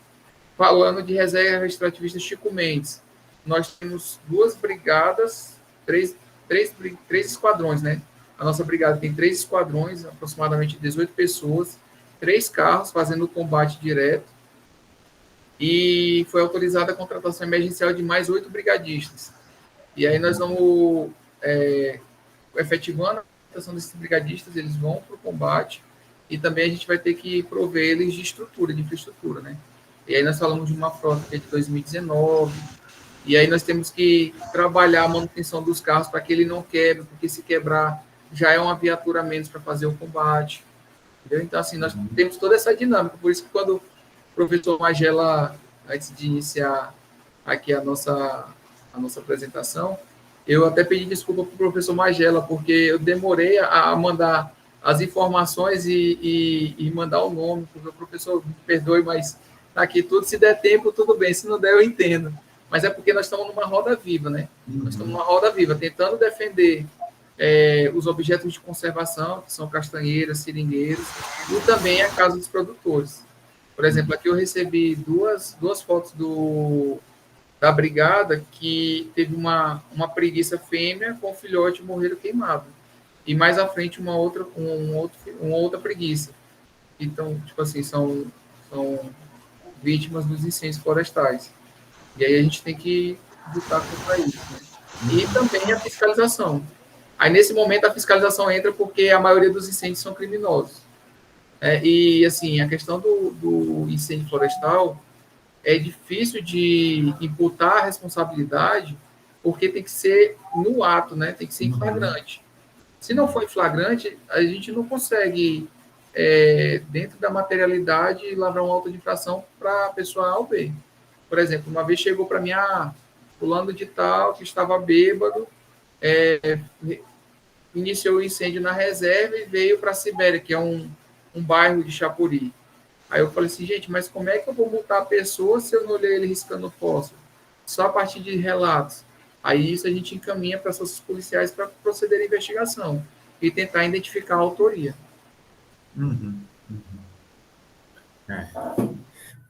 [SPEAKER 2] falando de reserva extrativista Chico Mendes, nós temos 2 brigadas, três esquadrões, né? A nossa brigada tem 3 esquadrões, aproximadamente 18 pessoas, 3 carros fazendo o combate direto, e foi autorizada a contratação emergencial de mais 8 brigadistas. E aí nós vamos efetivando a contratação desses brigadistas, eles vão para o combate, e também a gente vai ter que prover eles de estrutura, de infraestrutura, né? E aí nós falamos de uma frota que é de 2019, e aí nós temos que trabalhar a manutenção dos carros para que ele não quebre, porque se quebrar já é uma viatura a menos para fazer o combate. Entendeu? Então, assim, nós temos toda essa dinâmica. Por isso que quando o professor Magela, antes de iniciar aqui a nossa apresentação, eu até pedi desculpa para o professor Magela, porque eu demorei a mandar as informações e mandar o nome, porque o professor, me perdoe, mas tá aqui tudo, se der tempo, tudo bem, se não der, eu entendo. Mas é porque nós estamos numa roda viva, né? Nós estamos numa roda viva, tentando defender os objetos de conservação, que são castanheiras, seringueiros, e também a casa dos produtores. Por exemplo, aqui eu recebi duas fotos da brigada que teve uma preguiça fêmea com filhote morreram queimado. E mais à frente uma outra preguiça. Então, tipo assim, são vítimas dos incêndios florestais. E aí a gente tem que lutar contra isso, né? E também a fiscalização. Aí, nesse momento, a fiscalização entra porque a maioria dos incêndios são criminosos. E, assim, a questão do incêndio florestal é difícil de imputar a responsabilidade porque tem que ser no ato, né? Tem que ser em flagrante. Se não for em flagrante, a gente não consegue, dentro da materialidade, lavrar um auto de infração para a pessoa A ou B. Por exemplo, uma vez chegou para mim, fulano de tal, que estava bêbado, iniciou o incêndio na reserva e veio para a Sibéria, que é um bairro de Chapuri. Aí eu falei assim, gente, mas como é que eu vou multar a pessoa se eu não olhei ele riscando fósforo? Só a partir de relatos. Aí isso a gente encaminha para as forças policiais para proceder à investigação e tentar identificar a autoria.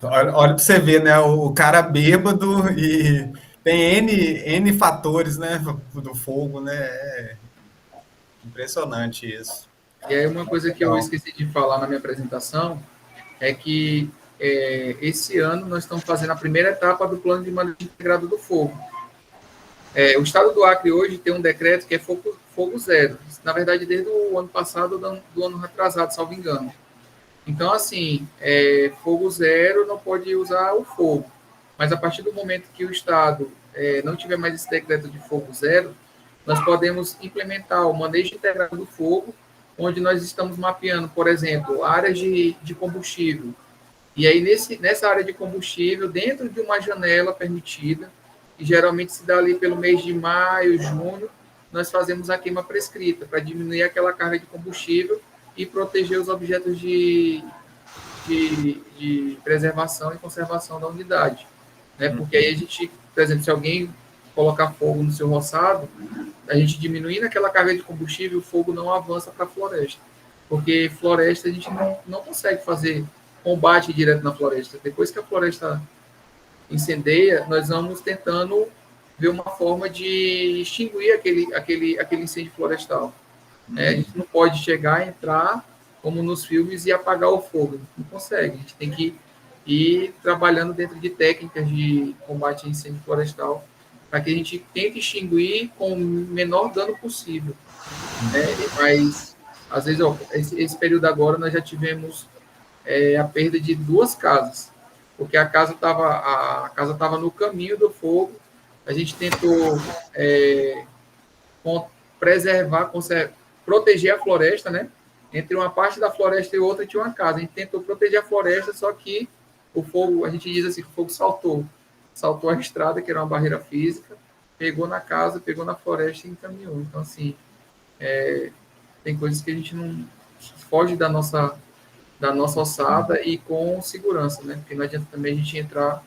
[SPEAKER 5] Olha para você ver, né? O cara bêbado e tem N fatores, né? Do fogo, né? É impressionante isso.
[SPEAKER 2] E aí uma coisa que eu esqueci de falar na minha apresentação é que esse ano nós estamos fazendo a primeira etapa do plano de manejo integrado do fogo. O estado do Acre hoje tem um decreto que é fogo fogo zero. Na verdade, desde o ano passado, do ano retrasado, salvo engano. Então, assim, fogo zero não pode usar o fogo. Mas a partir do momento que o Estado não tiver mais esse decreto de fogo zero, nós podemos implementar o manejo integrado do fogo, onde nós estamos mapeando, por exemplo, áreas de combustível. E aí, nessa área de combustível, dentro de uma janela permitida, que geralmente se dá ali pelo mês de maio, junho, nós fazemos a queima prescrita, para diminuir aquela carga de combustível e proteger os objetos de preservação e conservação da unidade. Né? Porque aí a gente, por exemplo, se alguém colocar fogo no seu roçado, a gente diminuindo aquela carga de combustível, o fogo não avança para a floresta. Porque floresta a gente não consegue fazer combate direto na floresta. Depois que a floresta incendeia, nós vamos tentando ver uma forma de extinguir aquele incêndio florestal. A gente não pode chegar, entrar, como nos filmes, e apagar o fogo. Não consegue. A gente tem que ir trabalhando dentro de técnicas de combate a incêndio florestal para que a gente tente extinguir com o menor dano possível. Mas, às vezes, esse período agora, nós já tivemos a perda de 2 casas, porque a casa estava no caminho do fogo. A gente tentou preservar, proteger a floresta, né? Entre uma parte da floresta e outra tinha uma casa. A gente tentou proteger a floresta, só que o fogo, a gente diz assim, que o fogo saltou a estrada, que era uma barreira física, pegou na casa, pegou na floresta e encaminhou. Então, assim, tem coisas que a gente não foge da nossa ossada e com segurança, né? Porque não adianta também a gente entrar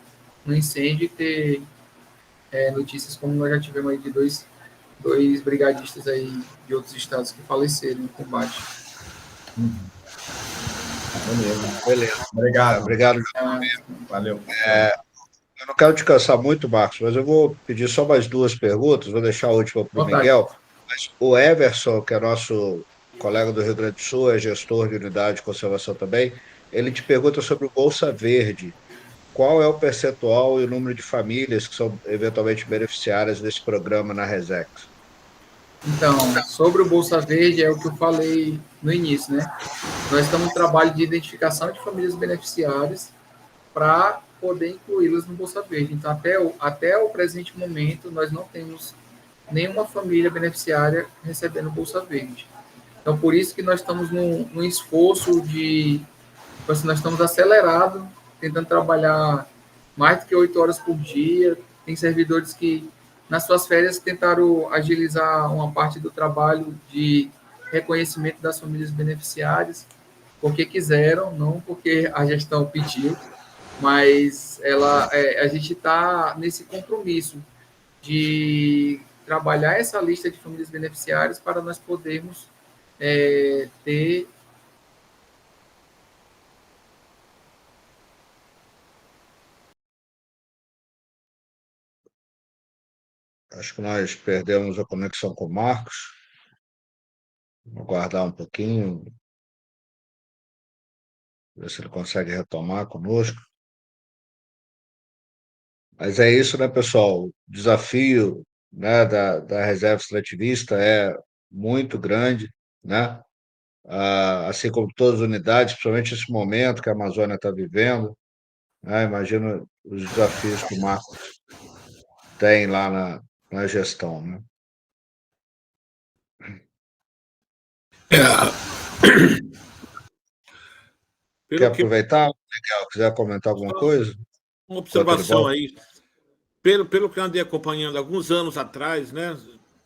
[SPEAKER 2] no incêndio e ter notícias como nós já tivemos aí de dois brigadistas aí de outros estados que faleceram no combate.
[SPEAKER 1] Beleza.
[SPEAKER 5] Obrigado.
[SPEAKER 1] Valeu. Eu não quero te cansar muito, Marcos, mas eu vou pedir só mais 2 perguntas, vou deixar a última para o Miguel. Mas o Everson, que é nosso colega do Rio Grande do Sul, é gestor de unidade de conservação também, ele te pergunta sobre o Bolsa Verde. Qual é o percentual e o número de famílias que são eventualmente beneficiárias desse programa na Resex?
[SPEAKER 2] Então, sobre o Bolsa Verde, é o que eu falei no início, né? Nós estamos em trabalho de identificação de famílias beneficiárias para poder incluí-las no Bolsa Verde. Então, até o presente momento, nós não temos nenhuma família beneficiária recebendo Bolsa Verde. Então, por isso que nós estamos num esforço nós estamos acelerados, tentando trabalhar mais do que 8 horas por dia. Tem servidores que, nas suas férias, tentaram agilizar uma parte do trabalho de reconhecimento das famílias beneficiárias, porque quiseram, não porque a gestão pediu, mas a gente está nesse compromisso de trabalhar essa lista de famílias beneficiárias para nós podermos ter
[SPEAKER 1] Acho que nós perdemos a conexão com o Marcos. Vou aguardar um pouquinho, ver se ele consegue retomar conosco. Mas é isso, né, pessoal? O desafio, né, da reserva extrativista é muito grande, né? Assim como todas as unidades, principalmente esse momento que a Amazônia está vivendo, né? Imagina os desafios que o Marcos tem lá na gestão, né? Quer aproveitar, Miguel? Quiser comentar alguma coisa?
[SPEAKER 4] Uma observação aí. Pelo que eu andei acompanhando alguns anos atrás, né,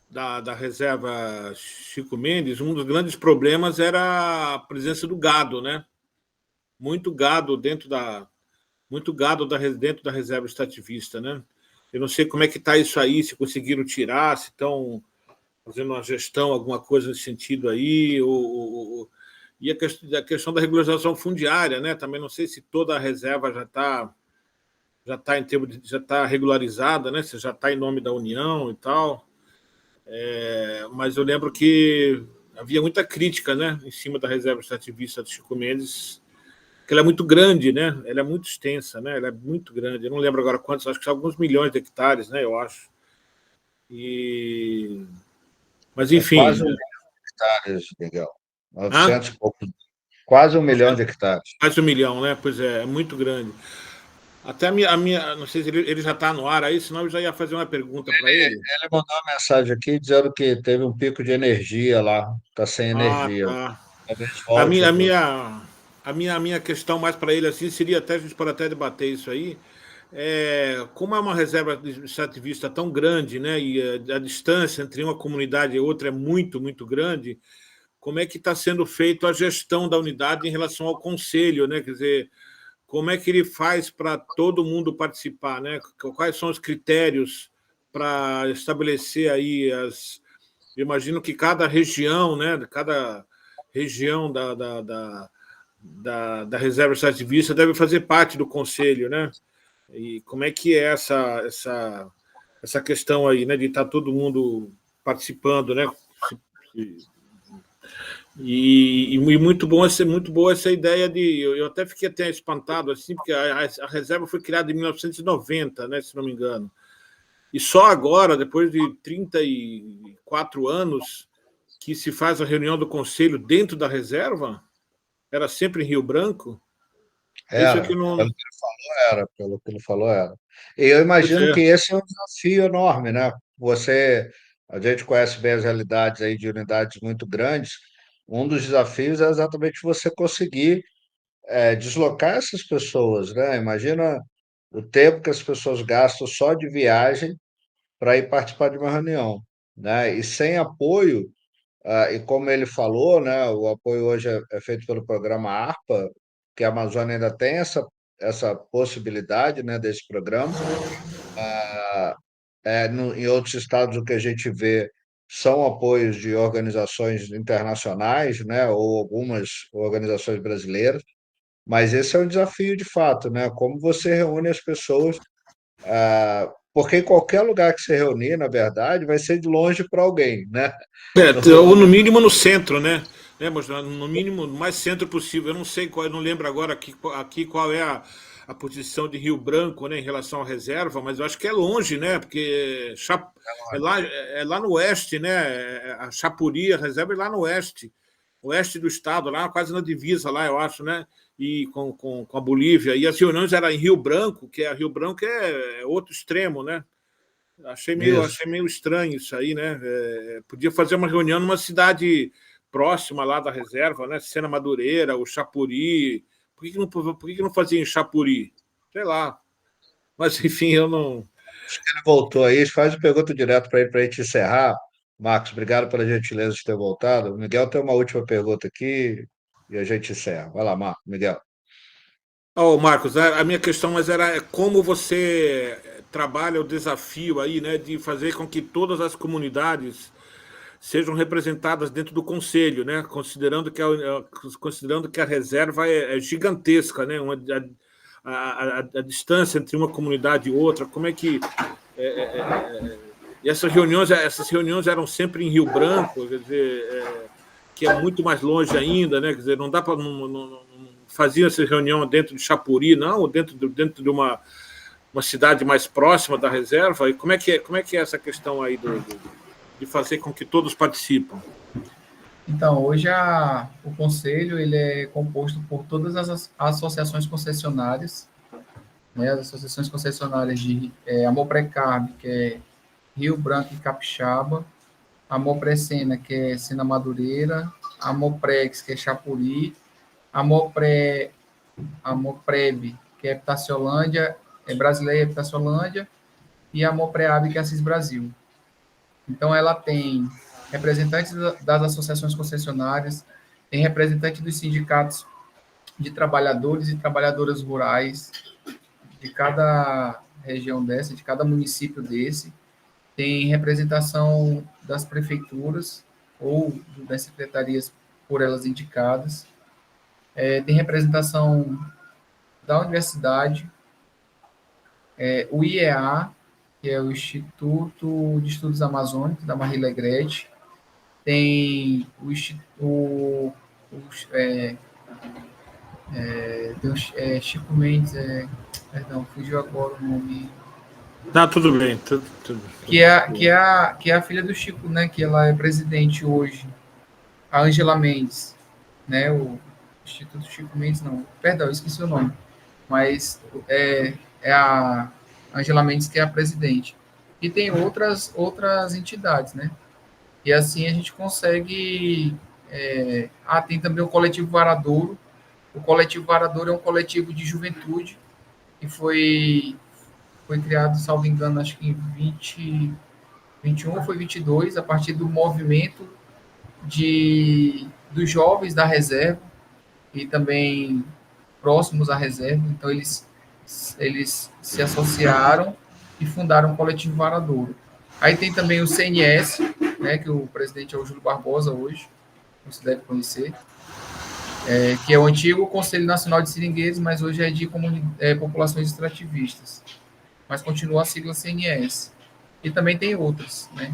[SPEAKER 4] da reserva Chico Mendes, um dos grandes problemas era a presença do gado, né? Muito gado dentro da reserva extrativista, né? Eu não sei como é que está isso aí, se conseguiram tirar, se estão fazendo uma gestão, alguma coisa nesse sentido aí, e a questão da regularização fundiária, né? Também não sei se toda a reserva já está regularizada, né? Se já está em nome da União e tal. Mas eu lembro que havia muita crítica, né, em cima da reserva extrativista do Chico Mendes, que ela é muito grande, né? Ela é muito extensa, né? Ela é muito grande. Eu não lembro agora quantos, acho que são alguns milhões de hectares, né? Eu acho. E Mas,
[SPEAKER 1] É
[SPEAKER 4] enfim.
[SPEAKER 1] quase 1 milhão de hectares, Miguel.
[SPEAKER 4] Hã?
[SPEAKER 1] 900 e pouco. Quase 1 milhão de hectares.
[SPEAKER 4] Quase 1 milhão, né? Pois é muito grande. Até não sei se ele já está no ar aí, senão eu já ia fazer uma pergunta para ele.
[SPEAKER 1] Ele mandou uma mensagem aqui dizendo que teve um pico de energia lá, está sem
[SPEAKER 4] Ah,
[SPEAKER 1] energia.
[SPEAKER 4] tá.
[SPEAKER 1] Talvez
[SPEAKER 4] A
[SPEAKER 1] volte.
[SPEAKER 4] minha, a minha, a minha questão mais para ele assim seria até a gente pode até debater isso aí. Como é uma reserva extrativista tão grande, né, e a distância entre uma comunidade e outra é muito, muito grande, como é que está sendo feita a gestão da unidade em relação ao conselho, né? Quer dizer, como é que ele faz para todo mundo participar, né? Quais são os critérios para estabelecer aí as. Eu imagino que cada região, né? Cada região da reserva extrativista deve fazer parte do conselho, né? E como é que é essa questão aí, né? De estar todo mundo participando, né? E muito bom, muito boa essa ideia de. Eu até fiquei até espantado, assim, porque a reserva foi criada em 1990, né, se não me engano. E só agora, depois de 34 anos, que se faz a reunião do conselho dentro da reserva? Era sempre em Rio Branco? É isso aqui
[SPEAKER 1] Era,
[SPEAKER 4] não.
[SPEAKER 1] pelo que ele falou, era, pelo que ele falou, era. E eu
[SPEAKER 4] Pois
[SPEAKER 1] imagino que
[SPEAKER 4] é.
[SPEAKER 1] esse é um desafio enorme, né? A gente conhece bem as realidades aí de unidades muito grandes. Um dos desafios é exatamente você conseguir deslocar essas pessoas, né? Imagina o tempo que as pessoas gastam só de viagem para ir participar de uma reunião, né? E sem apoio, e como ele falou, né, o apoio hoje é feito pelo programa ARPA, que a Amazônia ainda tem essa possibilidade, né, desse programa. Em outros estados, o que a gente vê são apoios de organizações internacionais, né, ou algumas organizações brasileiras, mas esse é um desafio de fato, né? Como você reúne as pessoas, porque em qualquer lugar que você reunir, na verdade, vai ser de longe para alguém, né?
[SPEAKER 4] Ou no mínimo no centro, né? Mas no mínimo, o mais centro possível. Eu não sei qual, eu não lembro agora aqui qual é a posição de Rio Branco, né, em relação à reserva, mas eu acho que é longe, né? Porque é lá no oeste, né? A Chapuri, a reserva é lá no oeste do estado, lá quase na divisa, lá, eu acho, né? E com a Bolívia. E as reuniões eram em Rio Branco, que Rio Branco é outro extremo, né?
[SPEAKER 1] Isso.
[SPEAKER 4] Achei meio estranho isso aí, né? Podia fazer uma reunião numa cidade próxima lá da reserva, né? Sena Madureira, o Chapuri. Por que não fazia em Chapuri? Sei lá. Mas, enfim, eu não.
[SPEAKER 1] Ele voltou aí, faz uma pergunta direto para a gente encerrar. Marcos, obrigado pela gentileza de ter voltado. O Miguel tem uma última pergunta aqui e a gente encerra. Vai lá, Marcos, Miguel.
[SPEAKER 4] Oh, Marcos, a minha questão mas era como você trabalha o desafio aí, né, de fazer com que todas as comunidades sejam representadas dentro do conselho, né, considerando que a reserva é gigantesca, né, a distância entre uma comunidade e outra, como é que e essas reuniões eram sempre em Rio Branco, quer dizer, que é muito mais longe ainda, né? Quer dizer, não dá para não fazer essa reunião dentro de Chapuri, não, ou dentro de uma cidade mais próxima da reserva. E como é que é essa questão aí de fazer com que todos participam?
[SPEAKER 2] Então, hoje o conselho ele é composto por todas as associações concessionárias, né? As associações concessionárias de Amoprecarb, que é Rio Branco e Capixaba, Amoprecena, que é Sena Madureira, Amoprex, que é Chapuri, Amopreb, que é Epitaciolândia, é Brasileira Epitaciolândia, e a Amopreab, que é Assis Brasil. Então, ela tem representantes das associações concessionárias, tem representantes dos sindicatos de trabalhadores e trabalhadoras rurais de cada região dessa, de cada município desse, tem representação das prefeituras ou das secretarias por elas indicadas, tem representação da universidade, o IEA, que é o Instituto de Estudos Amazônicos, da Marília Legretti, tem tem o Chico Mendes, perdão, fugiu agora o nome,
[SPEAKER 4] Tá, tudo bem.
[SPEAKER 2] Que é a filha do Chico, né? Que ela é presidente hoje, a Ângela Mendes, né? O Instituto Chico Mendes, não. Perdão, eu esqueci o nome. Mas é a Ângela Mendes que é a presidente. E tem outras entidades, né? E assim a gente consegue. Tem também o Coletivo Varadouro. O Coletivo Varadouro é um coletivo de juventude que foi criado, salvo engano, acho que em 21 ou foi 22, a partir do movimento dos jovens da reserva e também próximos à reserva. Então, eles se associaram e fundaram o Coletivo Varadouro. Aí tem também o CNS, né, que o presidente é o Júlio Barbosa hoje, você deve conhecer, que é o antigo Conselho Nacional de Seringueiros, mas hoje é de populações extrativistas. Mas continua a sigla CNS. E também tem outras, né?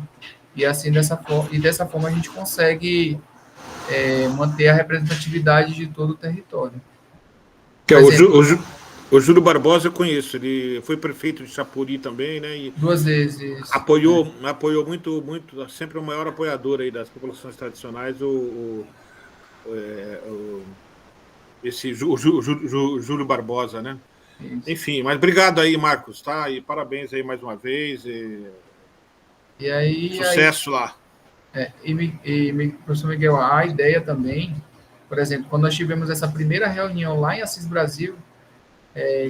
[SPEAKER 2] E assim, dessa forma a gente consegue manter a representatividade de todo o território.
[SPEAKER 4] Que é o Júlio Barbosa eu conheço, ele foi prefeito de Chapuri também, né? E
[SPEAKER 2] 2 vezes.
[SPEAKER 4] apoiou muito, sempre o maior apoiador aí das populações tradicionais, o Júlio Barbosa, né?
[SPEAKER 2] Isso.
[SPEAKER 4] Enfim, mas obrigado aí, Marcos, tá? E parabéns aí mais uma vez.
[SPEAKER 2] E aí,
[SPEAKER 4] sucesso lá.
[SPEAKER 2] Professor Miguel, a ideia também, por exemplo, quando nós tivemos essa primeira reunião lá em Assis Brasil,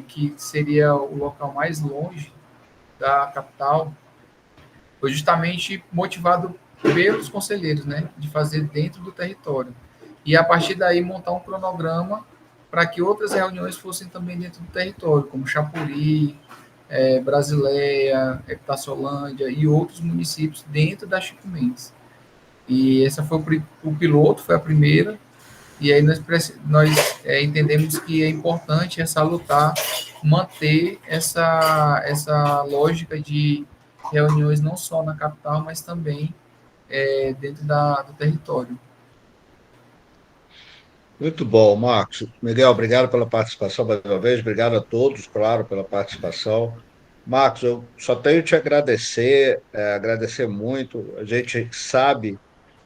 [SPEAKER 2] que seria o local mais longe da capital, foi justamente motivado pelos conselheiros, né, de fazer dentro do território. E a partir daí montar um cronograma para que outras reuniões fossem também dentro do território, como Chapuri, Brasileia, Epitaciolândia e outros municípios dentro da Chico Mendes. E essa foi o piloto, foi a primeira, e aí nós entendemos que é importante salutar, manter essa lógica de reuniões não só na capital, mas também dentro do território.
[SPEAKER 1] Muito bom, Marcos. Miguel, obrigado pela participação mais uma vez, obrigado a todos, claro, pela participação. Marcos, eu só tenho te agradecer, agradecer muito. A gente sabe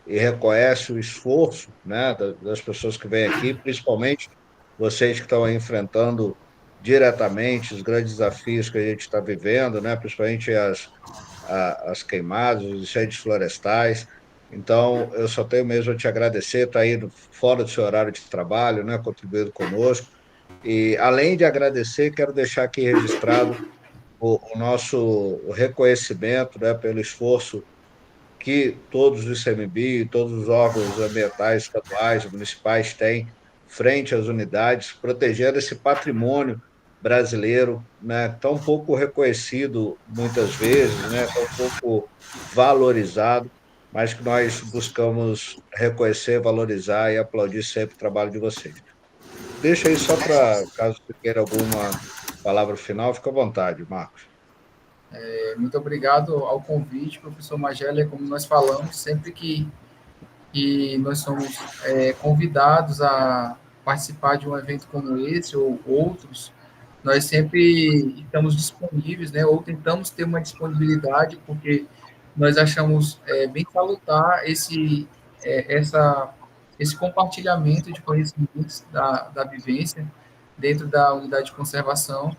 [SPEAKER 1] e reconhece o esforço, né, das pessoas que vêm aqui, principalmente vocês que estão aí enfrentando diretamente os grandes desafios que a gente está vivendo, né, principalmente as queimadas, os incêndios florestais. Então, eu só tenho mesmo a te agradecer, estar indo fora do seu horário de trabalho, né, contribuindo conosco. E, além de agradecer, quero deixar aqui registrado o nosso reconhecimento, né, pelo esforço que todos os ICMBio, todos os órgãos ambientais, estaduais, municipais têm frente às unidades, protegendo esse patrimônio brasileiro, né, tão pouco reconhecido muitas vezes, né, tão pouco valorizado, mas que nós buscamos reconhecer, valorizar e aplaudir sempre o trabalho de vocês. Deixa aí só para, caso você queira alguma palavra final, fica à vontade, Marcos.
[SPEAKER 2] Muito obrigado ao convite, professor Magélia, como nós falamos, sempre que nós somos convidados a participar de um evento como esse ou outros, nós sempre estamos disponíveis, né, ou tentamos ter uma disponibilidade, porque nós achamos bem salutar esse compartilhamento de conhecimentos da vivência dentro da unidade de conservação.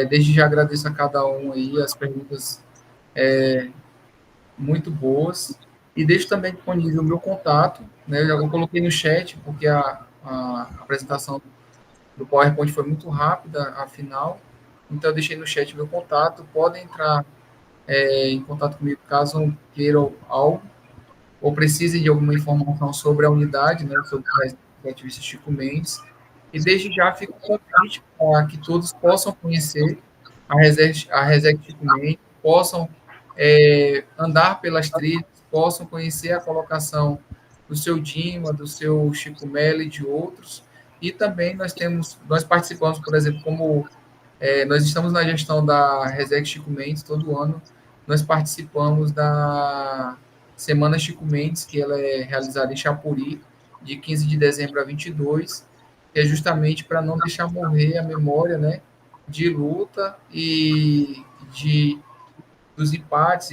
[SPEAKER 2] Desde já agradeço a cada um aí as perguntas muito boas. E deixo também disponível o meu contato, né? Eu coloquei no chat, porque a apresentação do PowerPoint foi muito rápida, afinal. Então, eu deixei no chat meu contato. Podem entrar em contato comigo caso queiram algo ou precisem de alguma informação sobre a unidade, né? Sobre o ativista Chico Mendes. E desde já fico convite para que todos possam conhecer a Reserva Chico Mendes, possam andar pelas trilhas, possam conhecer a colocação do seu Dima, do seu Chico Melo e de outros. E também nós participamos, por exemplo, como nós estamos na gestão da Reserva Chico Mendes todo ano, nós participamos da Semana Chico Mendes, que ela é realizada em Chapuri, de 15 de dezembro a 22, que é justamente para não deixar morrer a memória, né, de luta e dos empates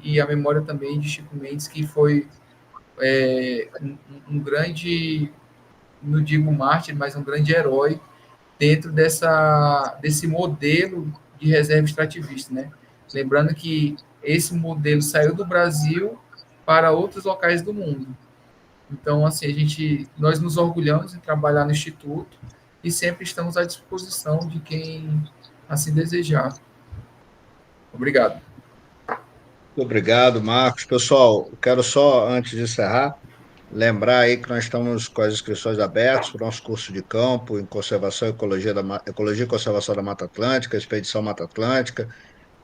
[SPEAKER 2] e a memória também de Chico Mendes, que foi um grande, não digo mártir, mas um grande herói dentro desse modelo de reserva extrativista, né? Lembrando que esse modelo saiu do Brasil para outros locais do mundo. Então, assim, nós nos orgulhamos em trabalhar no Instituto e sempre estamos à disposição de quem assim desejar. Obrigado.
[SPEAKER 1] Muito obrigado, Marcos. Pessoal, eu quero só, antes de encerrar, lembrar aí que nós estamos com as inscrições abertas para o nosso curso de campo em conservação e ecologia e conservação da Mata Atlântica, Expedição Mata Atlântica,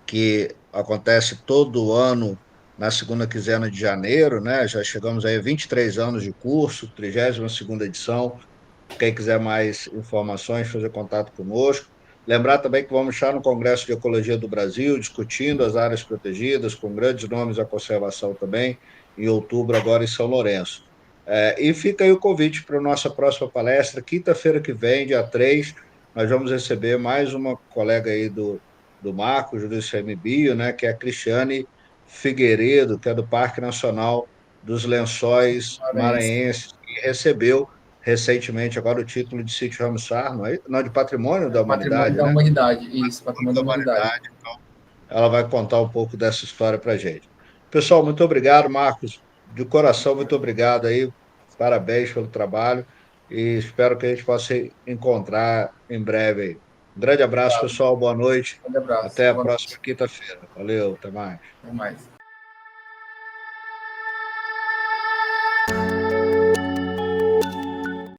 [SPEAKER 1] que acontece todo ano na segunda quinzena de janeiro, né? Já chegamos aí a 23 anos de curso, 32ª edição. Quem quiser mais informações, fazer contato conosco. Lembrar também que vamos estar no Congresso de Ecologia do Brasil, discutindo as áreas protegidas, com grandes nomes da conservação também, em outubro, agora em São Lourenço. E fica aí o convite para a nossa próxima palestra, quinta-feira que vem, dia 3, nós vamos receber mais uma colega aí do Marcos, do ICMBio, né, que é a Cristiane Figueiredo, que é do Parque Nacional dos Lençóis
[SPEAKER 2] Parabéns.
[SPEAKER 1] Maranhenses, que recebeu recentemente agora o título de sítio Ramsar, não, de Patrimônio da
[SPEAKER 2] Patrimônio
[SPEAKER 1] Humanidade,
[SPEAKER 2] da
[SPEAKER 1] né?
[SPEAKER 2] Humanidade, isso, Patrimônio da Humanidade.
[SPEAKER 1] Então, ela vai contar um pouco dessa história para a gente. Pessoal, muito obrigado, Marcos, de coração, muito obrigado aí, parabéns pelo trabalho e espero que a gente possa se encontrar em breve aí. Um grande abraço, pessoal, boa noite,
[SPEAKER 2] Um grande abraço.
[SPEAKER 1] até a
[SPEAKER 2] Boa
[SPEAKER 1] próxima
[SPEAKER 2] noite.
[SPEAKER 1] quinta-feira. Valeu, até mais.
[SPEAKER 2] Até mais.